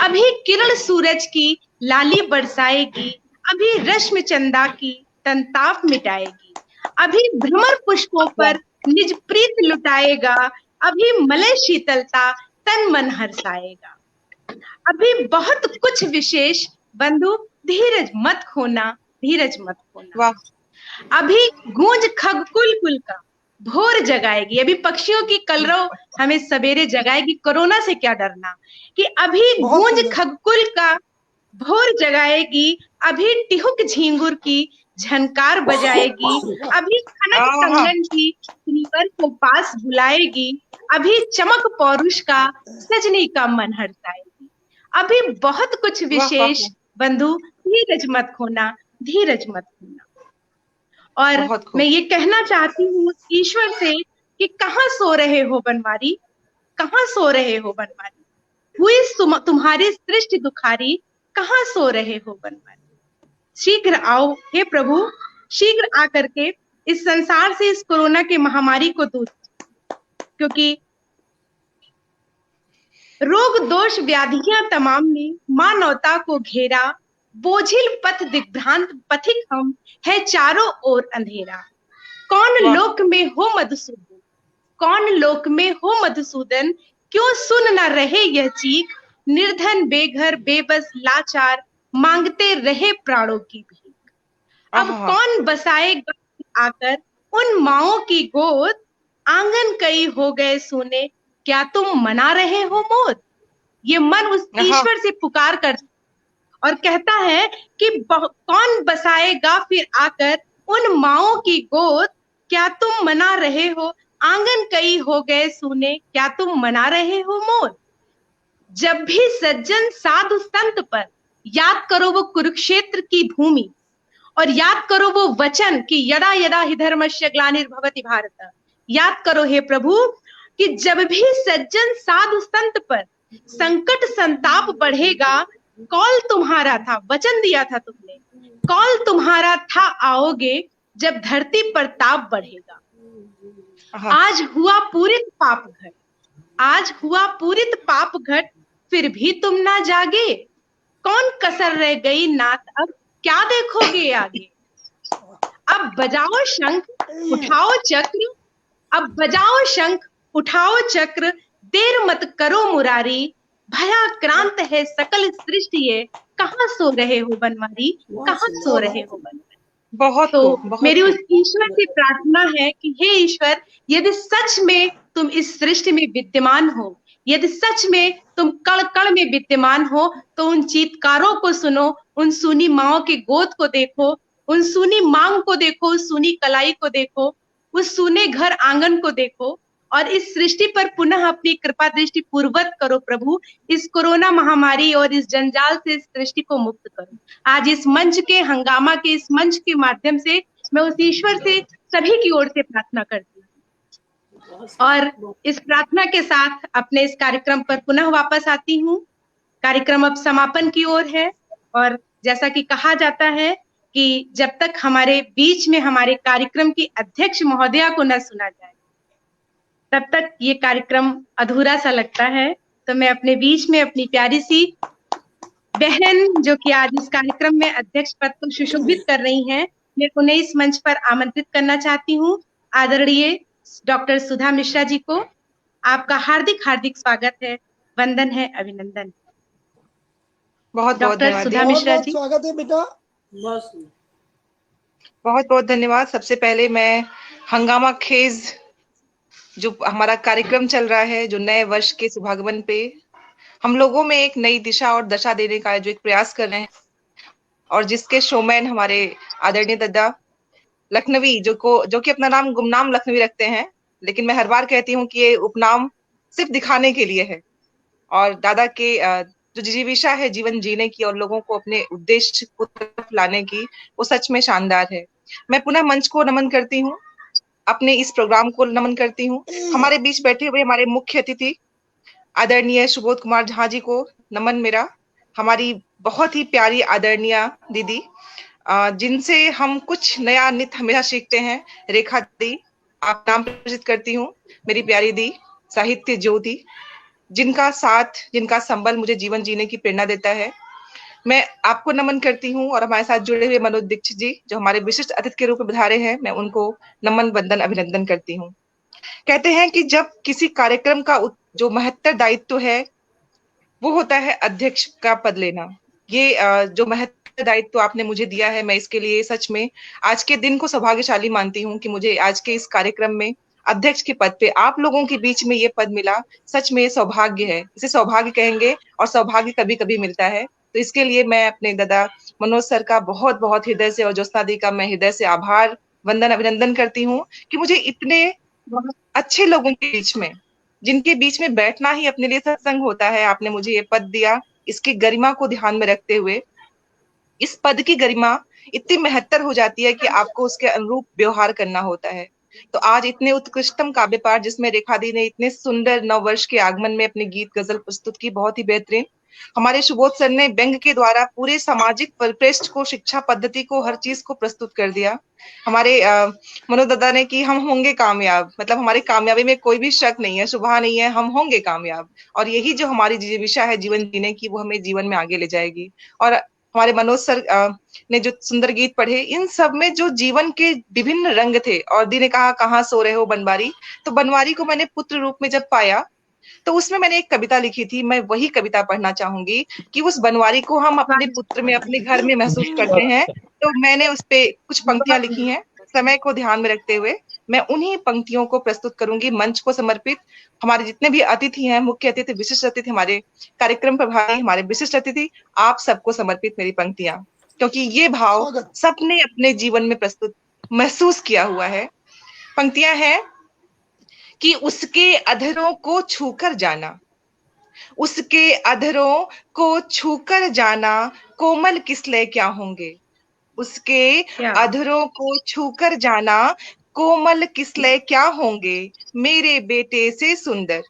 अभी किरण सूरज की लाली बरसाएगी, अभी रश्मि चंदा की तंताप मिटाएगी, अभी भ्रमर पुष्पों पर निज प्रीत लुटाएगा, अभी मलय शीतलता तन मन हर्षाएगा। अभी बहुत कुछ विशेष बंधु, धीरज मत खोना, धीरज मत खोना। वाह। अभी गूंज खगकुल कुल का भोर जगाएगी, अभी पक्षियों की कलरव हमें सवेरे जगाएगी। कोरोना से क्या डरना, कि अभी बहुत गूंज सुंदर। खगकुल का भोर जगाएगी, अभी टिहुक झिंगुर की झनकार बजाएगी, अभी खनक आहा। कंगन की श्रीवर को पास बुलाएगी, अभी चमक पौरुष का सजनी का मन हर्षाएगी। अभी बहुत कुछ वाह, विशेष वाह। बंधु, धीरज मत खोना, धीरज मत खोना। और बहुत खूब। मैं ये कहना चाहती हूँ ईश्वर से कि कहाँ सो रहे हो बनवारी, कहाँ सो रहे हो बनवारी, हुई तुम्हारी सृष्टि दुखारी, कहाँ सो रहे हो बनवारी। शीघ्र आओ हे प्रभु, शीघ्र आकर के इस संसार से इस कोरोना की महामारी को दूर, क्योंकि रोग दोष व्याधियां तमाम ने मानवता को घेरा, बोझिल पथ दिग्भ्रांत पथिक हम, है चारों ओर अंधेरा। कौन वाह। लोक में हो मधुसूदन, कौन लोक में हो मधुसूदन, क्यों सुन न रहे यह चीख, निर्धन बेघर बेबस लाचार मांगते रहे प्राणों की भीख। अब आहा। कौन बसाएगा आकर उन माओं की गोद, आंगन कई हो गए सोने, क्या तुम मना रहे हो मौत। ये मन उस ईश्वर से पुकार कर और कहता है कि कौन बसाएगा फिर आकर उन माओं की गोद, क्या तुम मना रहे हो आंगन कई हो गए सूने, क्या तुम मना रहे हो मोर। जब भी सज्जन साधु संत पर याद करो वो कुरुक्षेत्र की भूमि, और याद करो वो वचन कि यदा यदा हि धर्मस्य ग्लानिर्भवति भारत। याद करो हे प्रभु कि जब भी सज्जन साधु संत पर संकट संताप बढ़ेगा, कॉल तुम्हारा था, वचन दिया था तुमने, कॉल तुम्हारा था आओगे जब धरती पर ताप बढ़ेगा। आज हुआ पूरित पाप घट, आज हुआ पूरित पाप घट, फिर भी तुम ना जागे, कौन कसर रह गई नाथ, अब क्या देखोगे आगे। अब बजाओ शंख उठाओ चक्र, अब बजाओ शंख उठाओ चक्र, देर मत करो मुरारी, भयाक्रांत है सकल सृष्टि ये, कहाँ सो रहे हो बनवारी, कहाँ सो रहे हो बनवारी। बहुत मेरी उस ईश्वर से प्रार्थना है कि हे ईश्वर, यदि सच में तुम इस सृष्टि में विद्यमान हो, यदि सच में तुम कण कण में विद्यमान हो, तो उन चीत्कारों को सुनो, उन सुनी माओं के गोद को देखो, उन सुनी मांग को देखो, उस सुनी कलाई को देखो, उस सुने घर आंगन को देखो, और इस सृष्टि पर पुनः अपनी कृपा दृष्टि पूर्वक करो प्रभु। इस कोरोना महामारी और इस जंजाल से इस सृष्टि को मुक्त करो। आज इस मंच के हंगामा के इस मंच के माध्यम से मैं उस ईश्वर से सभी की ओर से प्रार्थना करती हूँ, और इस प्रार्थना के साथ अपने इस कार्यक्रम पर पुनः वापस आती हूँ। कार्यक्रम अब समापन की ओर है, और जैसा कि कहा जाता है कि जब तक हमारे बीच में हमारे कार्यक्रम की अध्यक्ष महोदया को न सुना जाए, तब तक ये कार्यक्रम अधूरा सा लगता है। तो मैं अपने बीच में अपनी प्यारी सी बहन, जो कि आज इस कार्यक्रम में अध्यक्ष पद को सुशोभित कर रही हैं, मैं उन्हें इस मंच पर आमंत्रित करना चाहती हूँ। आदरणीय डॉक्टर सुधा मिश्रा जी को आपका हार्दिक हार्दिक स्वागत है, वंदन है, अभिनंदन। बहुत बहुत डॉक्टर सुधा मिश्रा जी, स्वागत है बेटा। बहुत बहुत धन्यवाद। सबसे पहले मैं हंगामा खेज जो हमारा कार्यक्रम चल रहा है, जो नए वर्ष के शुभागमन पे हम लोगों में एक नई दिशा और दशा देने का जो एक प्रयास कर रहे हैं, और जिसके शोमैन हमारे आदरणीय दादा लखनवी जो कि अपना नाम गुमनाम लखनवी रखते हैं, लेकिन मैं हर बार कहती हूँ कि ये उपनाम सिर्फ दिखाने के लिए है, और दादा के जो जिजीविषा है जीवन जीने की और लोगों को अपने उद्देश्य को तरफ लाने की, वो सच में शानदार है। मैं पुनः मंच को नमन करती हूँ, अपने इस प्रोग्राम को नमन करती हूँ। हमारे बीच बैठे हुए हमारे मुख्य अतिथि आदरणीय सुबोध कुमार झा जी को नमन मेरा, हमारी बहुत ही प्यारी आदरणीय दीदी जिनसे हम कुछ नया नित हमेशा सीखते हैं, रेखा दी, आप नाम परिचित करती हूँ, मेरी प्यारी दी, साहित्य ज्योति, जिनका साथ जिनका संबल मुझे जीवन जीने की प्रेरणा देता है। मैं आपको नमन करती हूँ, और हमारे साथ जुड़े हुए मनोज दीक्षित जी जो हमारे विशिष्ट अतिथि के रूप में पधारे हैं, मैं उनको नमन वंदन अभिनंदन करती हूँ। कहते हैं कि जब किसी कार्यक्रम का जो महत्तर दायित्व है वो होता है अध्यक्ष का पद लेना। ये जो महत्तर दायित्व आपने मुझे दिया है, मैं इसके लिए सच में आज के दिन को सौभाग्यशाली मानती हूँ कि मुझे आज के इस कार्यक्रम में अध्यक्ष के पद पे आप लोगों के बीच में ये पद मिला। सच में सौभाग्य है, इसे सौभाग्य कहेंगे, और सौभाग्य कभी कभी मिलता है। तो इसके लिए मैं अपने दादा मनोज सर का बहुत बहुत हृदय से, और ज्योत्सना दी का मैं हृदय से आभार वंदन अभिनंदन करती हूँ कि मुझे इतने अच्छे लोगों के बीच में, जिनके बीच में बैठना ही अपने लिए सत्संग होता है, आपने मुझे ये पद दिया। इसकी गरिमा को ध्यान में रखते हुए, इस पद की गरिमा इतनी महत्तर हो जाती है कि आपको उसके अनुरूप व्यवहार करना होता है। तो आज इतने उत्कृष्टतम काव्य पाठ जिसमें रेखा दी ने इतने सुंदर नववर्ष के आगमन में अपनी गीत गजल प्रस्तुत की, बहुत ही बेहतरीन। हमारे सुबोध सर ने व्यंग के द्वारा पूरे सामाजिक परिप्रेक्ष्य को, शिक्षा पद्धति को, हर चीज को प्रस्तुत कर दिया। हमारे मनोज दादा ने कि हम होंगे कामयाब, मतलब हमारी कामयाबी में कोई भी शक नहीं है, शुभा नहीं है, हम होंगे कामयाब, और यही जो हमारी जिजीविषा है जीवन जीने की, वो हमें जीवन में आगे ले जाएगी। और हमारे मनोज सर ने जो सुंदर गीत पढ़े, इन सब में जो जीवन के विभिन्न रंग थे, और दी ने कहा कहाँ सो रहे हो बनवारी, तो बनवारी को मैंने पुत्र रूप में जब पाया, तो उसमें मैंने एक कविता लिखी थी। मैं वही कविता पढ़ना चाहूंगी कि उस बनवारी को हम अपने पुत्र में, अपने घर में महसूस करते हैं। तो मैंने उस पे कुछ पंक्तियां लिखी हैं, समय को ध्यान में रखते हुए। मैं उन्हीं पंक्तियों को प्रस्तुत करूंगी, मंच को समर्पित। हमारे जितने भी अतिथि हैं, मुख्य अतिथि, विशिष्ट अतिथि, हमारे कार्यक्रम प्रभारी, हमारे विशिष्ट अतिथि, आप सबको समर्पित मेरी पंक्तियां, क्योंकि ये भाव स्वागत। सबने अपने जीवन में प्रस्तुत महसूस किया हुआ है। पंक्तियां हैं कि उसके अधरों को छूकर जाना, उसके अधरों को छूकर जाना, कोमल किसले क्या होंगे, उसके क्या अधरों को छूकर जाना, कोमल किसले क्या होंगे, मेरे बेटे से सुंदर,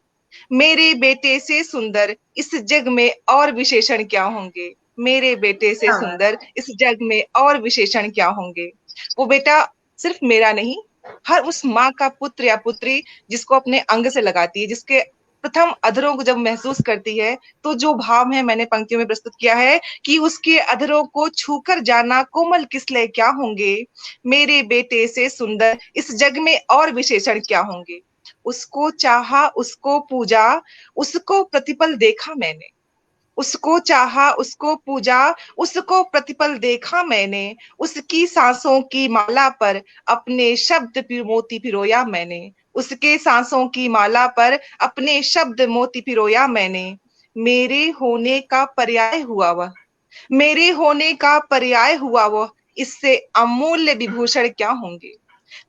मेरे बेटे से सुंदर इस जग में और विशेषण क्या होंगे, मेरे बेटे से क्या सुंदर इस जग में और विशेषण क्या होंगे। वो बेटा सिर्फ मेरा नहीं, हर उस माँ का पुत्र या पुत्री जिसको अपने अंग से लगाती है, जिसके प्रथम अधरों को जब महसूस करती है, तो जो भाव है मैंने पंक्तियों में प्रस्तुत किया है कि उसके अधरों को छूकर जाना, कोमल किसले क्या होंगे, मेरे बेटे से सुंदर इस जग में और विशेषण क्या होंगे। उसको चाहा, उसको पूजा, उसको प्रतिपल देखा मैंने, उसको चाहा, उसको पूजा, उसको प्रतिपल देखा मैंने, उसकी सांसों की माला पर अपने शब्द मोती पिरोया मैंने, उसके सांसों की माला पर अपने शब्द मोती पिरोया मैंने, मेरे होने का पर्याय हुआ वह, मेरे होने का पर्याय हुआ वह, इससे अमूल्य विभूषण क्या होंगे,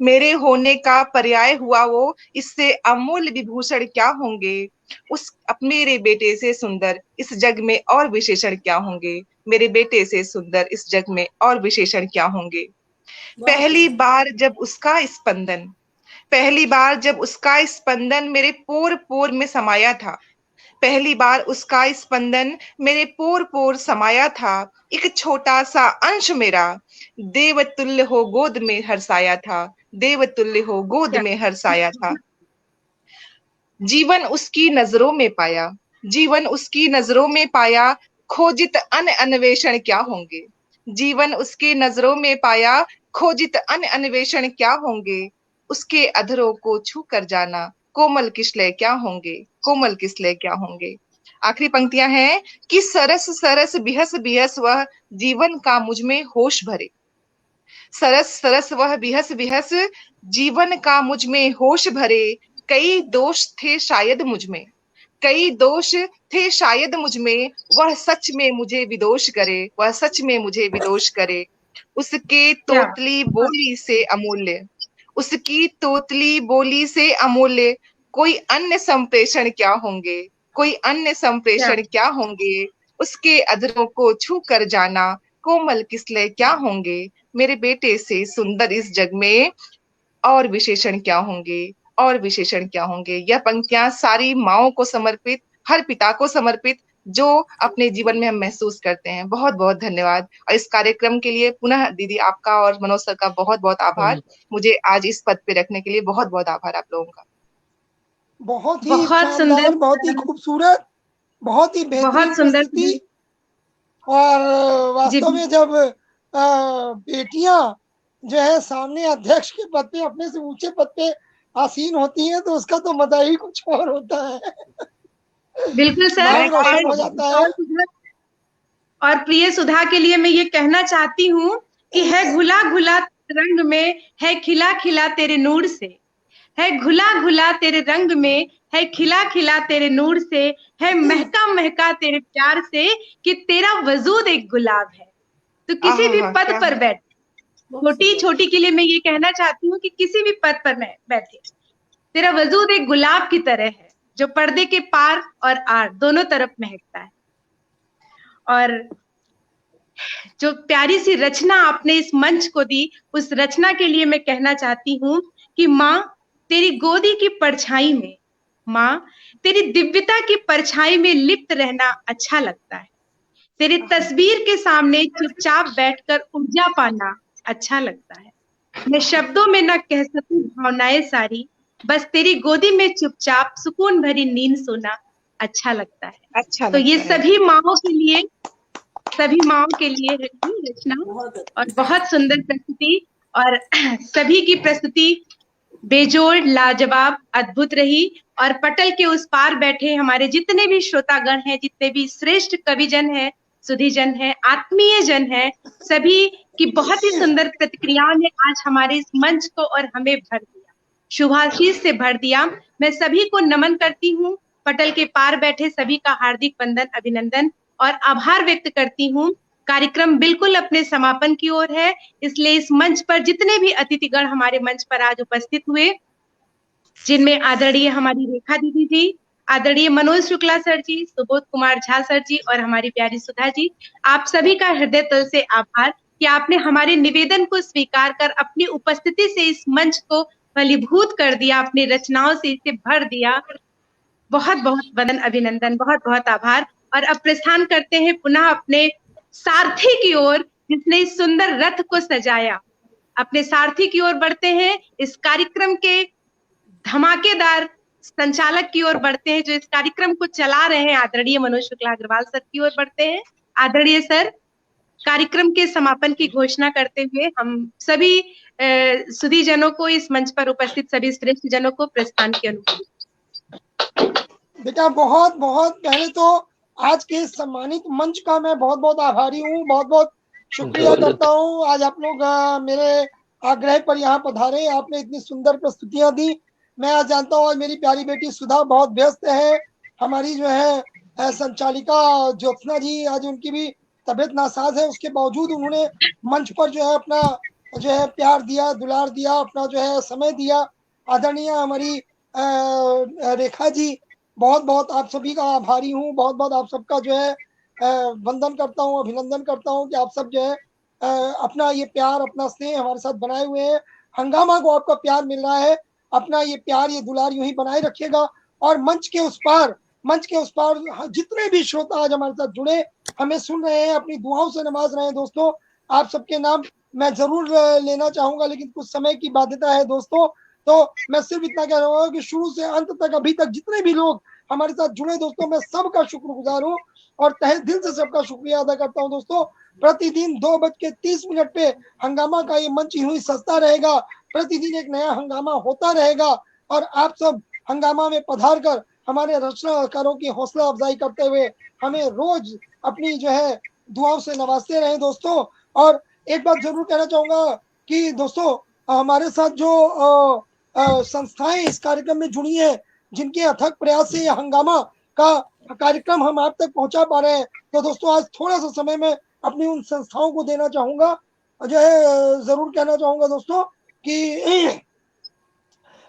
मेरे होने का पर्याय हुआ वो, इससे अमूल्य विभूषण क्या होंगे, उस मेरे बेटे से सुंदर इस जग में और विशेषण क्या होंगे, मेरे बेटे से सुंदर इस जग में और विशेषण क्या होंगे। पहली बार जब उसका स्पंदन, पहली बार जब उसका स्पंदन मेरे पोर पोर में समाया था, पहली बार उसका स्पंदन मेरे पोर पोर समाया था, एक छोटा सा अंश मेरा देवतुल्य हो गोद में हर्षाया था, देवतुल्य हो गोद में हर्षाया था। जीवन उसकी नजरों में पाया, जीवन उसकी नजरों में पाया, खोजित अन्वेषण क्या होंगे, जीवन उसकी नजरों में पाया, खोजित अन्वेषण क्या होंगे, उसके अधरों को छू कर जाना, कोमल किसले क्या होंगे, कोमल किसले क्या होंगे। आखिरी पंक्तियां हैं कि सरस सरस बिहस बिहस वह जीवन का मुझ में होश भरे, सरस सरस वह बिहस बिहस जीवन का मुझ में होश भरे, कई दोष थे शायद मुझ में, कई दोष थे शायद मुझ में, वह सच में मुझे विदोष करे, वह सच में मुझे विदोष करे, उसके तोतली बोली से अमूल्य, उसकी तोतली बोली से अमूल्य कोई अन्य संप्रेषण क्या होंगे, कोई अन्य संप्रेषण क्या होंगे, उसके अधरों को छू कर जाना, कोमल किसले क्या होंगे, मेरे बेटे से सुंदर इस जग में और विशेषण क्या होंगे, और विशेषण क्या होंगे। यह पंक्तियां सारी माओं को समर्पित, हर पिता को समर्पित जो अपने जीवन में हम महसूस करते हैं। बहुत बहुत धन्यवाद। और इस कार्यक्रम के लिए पुनः दीदी आपका और मनोज सर का बहुत बहुत आभार। मुझे आज इस पद पे रखने के लिए बहुत बहुत आभार आप लोगों का। बहुत ही शानदार, बहुत ही खूबसूरत, बहुत ही बेहतरीन प्रस्तुति। और वास्तव में जब बेटियां जो है सामने अध्यक्ष के पद पे, अपने से ऊंचे पद पे आसीन होती हैं, तो उसका तो मजा ही कुछ और होता है। बिल्कुल सर। हो जाता है। और प्रिय सुधा के लिए मैं ये कहना चाहती हूँ कि है घुला घुला रंग में, है खिला खिला तेरे नूर से, है घुला घुला तेरे रंग में, है खिला खिला तेरे नूर से, है महका महका तेरे प्यार से, कि तेरा वजूद एक गुलाब है। तो किसी भी पद पर बैठे, छोटी छोटी के लिए मैं ये कहना चाहती हूँ कि किसी भी पद पर बैठे, तेरा वजूद एक गुलाब की तरह है, जो पर्दे के पार और आर दोनों तरफ महकता है। और जो प्यारी सी रचना आपने इस मंच को दी, उस रचना के लिए मैं कहना चाहती हूँ कि माँ तेरी गोदी की परछाई में, माँ तेरी दिव्यता की परछाई में लिप्त रहना अच्छा लगता है, तेरी तस्वीर के सामने चुपचाप बैठकर ऊर्जा पाना अच्छा लगता है। मैं शब्दों में न कह सकूं भावनाएं सारी, बस तेरी गोदी में चुपचाप सुकून भरी नींद सोना अच्छा लगता है। अच्छा तो ये सभी माँओं के लिए, सभी माँओं के लिए रचना, और बहुत सुंदर प्रस्तुति, और सभी की प्रस्तुति बेजोड़, लाजवाब, अद्भुत रही। और पटल के उस पार बैठे हमारे जितने भी श्रोतागण हैं, जितने भी श्रेष्ठ कविजन हैं, सुधीजन है, आत्मीय जन है, सभी की बहुत ही सुंदर प्रतिक्रियाओं ने आज हमारे इस मंच को और हमें भर दिया। शुभाशीष से भर दिया। मैं सभी को नमन करती हूँ, पटल के पार बैठे सभी का हार्दिक वंदन, अभिनंदन और आभार व्यक्त करती हूँ। कार्यक्रम बिल्कुल अपने समापन की ओर है, इसलिए इस मंच पर जितने भी अतिथिगण हमारे मंच पर आज उपस्थित हुए, जिनमें आदरणीय हमारी रेखा दीदी जी, आदरणीय मनोज शुक्ला सर जी, सुबोध कुमार झा सर जी और हमारी प्यारी सुधा जी, आप सभी का हृदय तल से आभार कि आपने हमारे निवेदन को स्वीकार कर अपनी उपस्थिति से इस मंच को फलीभूत कर दिया, अपनी रचनाओं से इसे भर दिया। बहुत बहुत वंदन, अभिनंदन, बहुत बहुत आभार। और अब प्रस्थान करते हैं पुनः अपने सारथी की ओर, जिसने इस सुंदर रथ को सजाया। अपने सारथी की ओर बढ़ते हैं, इस कार्यक्रम के धमाकेदार संचालक की ओर बढ़ते हैं, जो इस कार्यक्रम को चला रहे हैं, आदरणीय मनोज शुक्ला अग्रवाल सर की ओर बढ़ते हैं। आदरणीय सर, कार्यक्रम के समापन की घोषणा करते हुए हम सभी सुधी जनों को, इस मंच पर उपस्थित सभी श्रेष्ठ जनों को प्रस्थान की अनुमति। बेटा बहुत बहुत पहले तो आज के सम्मानित मंच का मैं बहुत बहुत आभारी हूँ, बहुत बहुत शुक्रिया करता हूँ। आज आप लोग मेरे आग्रह पर यहाँ पधारे, आपने इतनी सुंदर प्रस्तुतियां दी। मैं आज जानता हूँ आज मेरी प्यारी बेटी सुधा बहुत व्यस्त है, हमारी जो है संचालिका ज्योत्सना जी, आज उनकी भी तबीयत नासाज है, उसके बावजूद उन्होंने मंच पर जो है अपना जो है प्यार दिया, दुलार दिया, अपना जो है समय दिया। आदरणीय हमारी रेखा जी, बहुत बहुत आप सभी का आभारी हूँ, बहुत बहुत आप सबका जो है वंदन करता हूँ, अभिनंदन करता हूँ कि आप सब जो है अपना ये प्यार, अपना स्नेह हमारे साथ बनाए हुए हैं। हंगामा को आपका प्यार मिल रहा है, अपना ये प्यार, ये दुलार यूं ही बनाए रखिएगा। और मंच के उस पार जितने भी श्रोता आज हमारे साथ जुड़े, हमें सुन रहे हैं, अपनी दुआओं से नवाज रहे हैं दोस्तों, आप सबके नाम मैं जरूर लेना चाहूंगा, लेकिन कुछ समय की बाध्यता है दोस्तों। तो मैं सिर्फ इतना कह रहा हूँ कि शुरू से अंत तक अभी तक जितने भी लोग हमारे साथ जुड़े दोस्तों, मैं सबका शुक्रगुजार हूँ और तहे दिल से सबका शुक्रिया अदा करता हूँ दोस्तों। प्रतिदिन 2:30 पे हंगामा का ये मंच यूं ही सस्ता रहेगा, प्रतिदिन एक नया हंगामा होता रहेगा और आप सब हंगामा में पधार कर हमारे रचनाकारों की हौसला अफजाई करते हुए हमें रोज अपनी जो है दुआओं से नवाजते रहे दोस्तों। और एक बात जरूर कहना चाहूंगा कि दोस्तों हमारे साथ जो संस्थाएं इस कार्यक्रम में जुड़ी हैं, जिनके अथक प्रयास से हंगामा का कार्यक्रम हम आप तक पहुंचा पा रहे हैं, तो दोस्तों आज थोड़ा सा समय में अपनी उन संस्थाओं को देना चाहूंगा, जो है जरूर कहना चाहूंगा दोस्तों कि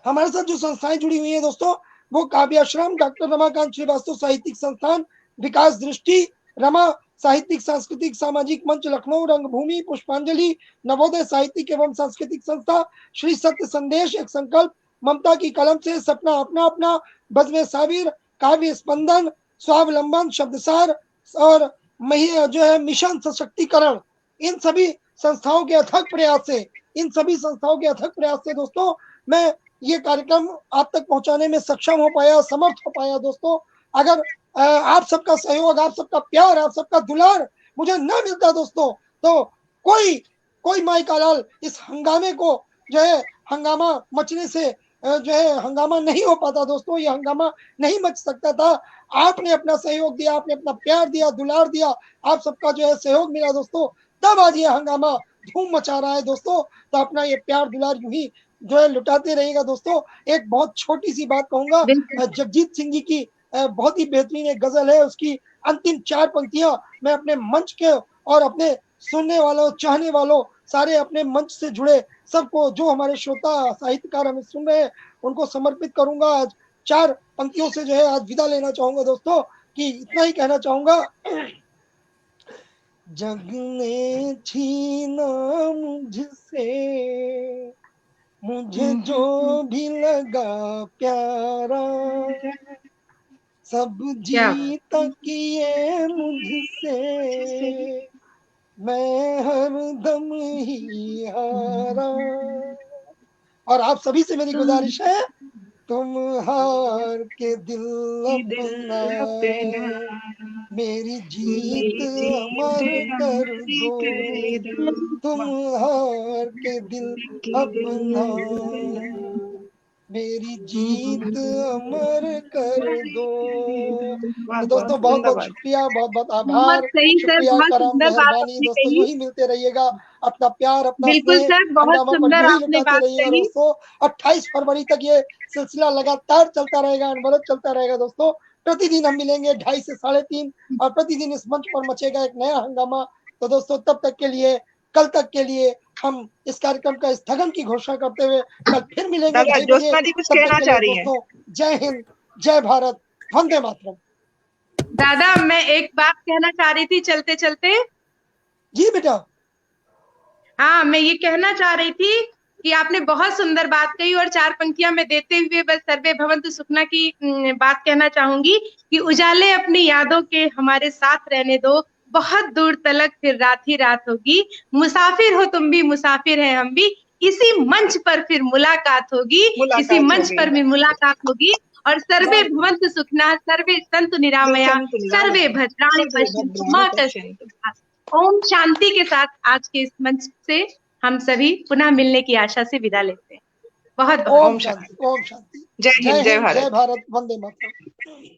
हमारे साथ जो संस्थाएं जुड़ी हुई हैं दोस्तों, वो काव्याश्रम, डॉक्टर रमाकांत श्रीवास्तव साहित्यिक संस्थान, विकास दृष्टि, रमा साहित्यिक सांस्कृतिक सामाजिक मंच लखनऊ, रंगभूमि, पुष्पांजलि, नवोदय साहित्यिक एवं सांस्कृतिक संस्था, श्री सत्य संदेश, एक संकल्प, ममता की कलम से, सपना अपना अपना, बज़्म साबिर, काव्य स्पंदन, स्वावलंबन, शब्दसार और जो है मिशन सशक्तिकरण, इन सभी संस्थाओं के अथक प्रयास से दोस्तों मैं ये कार्यक्रम आप तक पहुंचाने में सक्षम हो पाया, समर्थ हो पाया दोस्तों। अगर आप सबका सहयोग, आप सबका प्यार, आप सबका दुलार मुझे न मिलता दोस्तों, तो कोई माई का लाल इस हंगामे को जो है हंगामा मचने से जो है हंगामा नहीं हो पाता दोस्तों, ये हंगामा नहीं मच सकता था। आपने अपना सहयोग दिया, आपने अपना प्यार दिया, दुलार दिया, आप सबका जो है सहयोग मिला दोस्तों, तब आज ये हंगामा धूम मचा रहा है दोस्तों। तो अपना ये प्यार दुलार यूं ही जो है लुटाते रहिएगा दोस्तों। एक बहुत छोटी सी बात कहूंगा, जगजीत सिंह जी की बहुत ही बेहतरीन एक गजल है, उसकी अंतिम 4 पंक्तियां मैं अपने मंच के और अपने सुनने वालों, चाहने वालों, सारे अपने मंच से जुड़े सबको, जो हमारे श्रोता साहित्यकार हमें सुन रहे हैं, उनको समर्पित करूंगा। आज 4 पंक्तियों से जो है आज विदा लेना चाहूंगा दोस्तों, कि इतना ही कहना चाहूंगा। जग ने छीना मुझसे मुझे जो भी लगा प्यारा, सब जीता किए मुझसे, मैं हरदम ही हारा। और आप सभी से मेरी गुजारिश है, तुम हार के दिल अपना मेरी जीत अमर कर दो, तुम हार के दिल अपना मेरी जीत अमर कर दो। वाह, तो दोस्तों वाह, बहुत बहुत जिंदाबाद। शुक्रिया, बहुत बहुत बहुत आभार, सही सर, शुक्रिया, बहुत करम, सुंदर बात मेहरबानी। आपने दोस्तों कही। यूं ही मिलते रहिएगा, अपना प्यार, अपना बिल्कुल स्नेह सर, बहुत हंगामा पर सुंदर यूं ही आपने लुटाते बात रहिएगा कही। दोस्तों। 28 फरवरी तक ये सिलसिला लगातार चलता रहेगा, अनवरत चलता रहेगा दोस्तों। प्रतिदिन हम मिलेंगे 2:30 से 3:30 और प्रतिदिन इस मंच पर मचेगा एक नया हंगामा। तो दोस्तों तब तक के लिए, कल तक के लिए हम इस कार्यक्रम का स्थगन की घोषणा करते हुए कल फिर मिलेंगे दादा 2:30 बजे। ज्योत्सना जी कुछ तब तक कहना के चाह लिए रही हैं। दोस्तों जय हिंद, जय भारत, वंदे मातरम। दादा मैं एक बात कहना चाह रही थी चलते चलते। जी बेटा। हाँ, मैं ये कहना चाह रही थी कि आपने बहुत सुंदर बात कही और 4 पंक्तियां मैं देते हुए बस सर्वे भवन्तु सुखना की बात कहना चाहूंगी कि उजाले अपनी यादों के हमारे साथ रहने दो, बहुत दूर तलक फिर रात ही रात होगी, मुसाफिर हो तुम भी मुसाफिर है हम भी, इसी मंच पर फिर मुलाकात होगी, इसी मुलाकात मंच होगी। पर भी मुलाकात होगी। और सर्वे भवन्तु सुखना, सर्वे सन्तु निरामया, सन्तु निरामया, सर्वे भद्राणि सर्वे पश्यन्तु भद्राणि मा पश्यन्तु। कश्चित्। ओम शांति के साथ आज के इस मंच से हम सभी पुनः मिलने की आशा से विदा लेते हैं। बहुत बहुत ओम शांति, ओम शांति। जय हिंद, जय जय भारत। भारत, वंदे मातरम।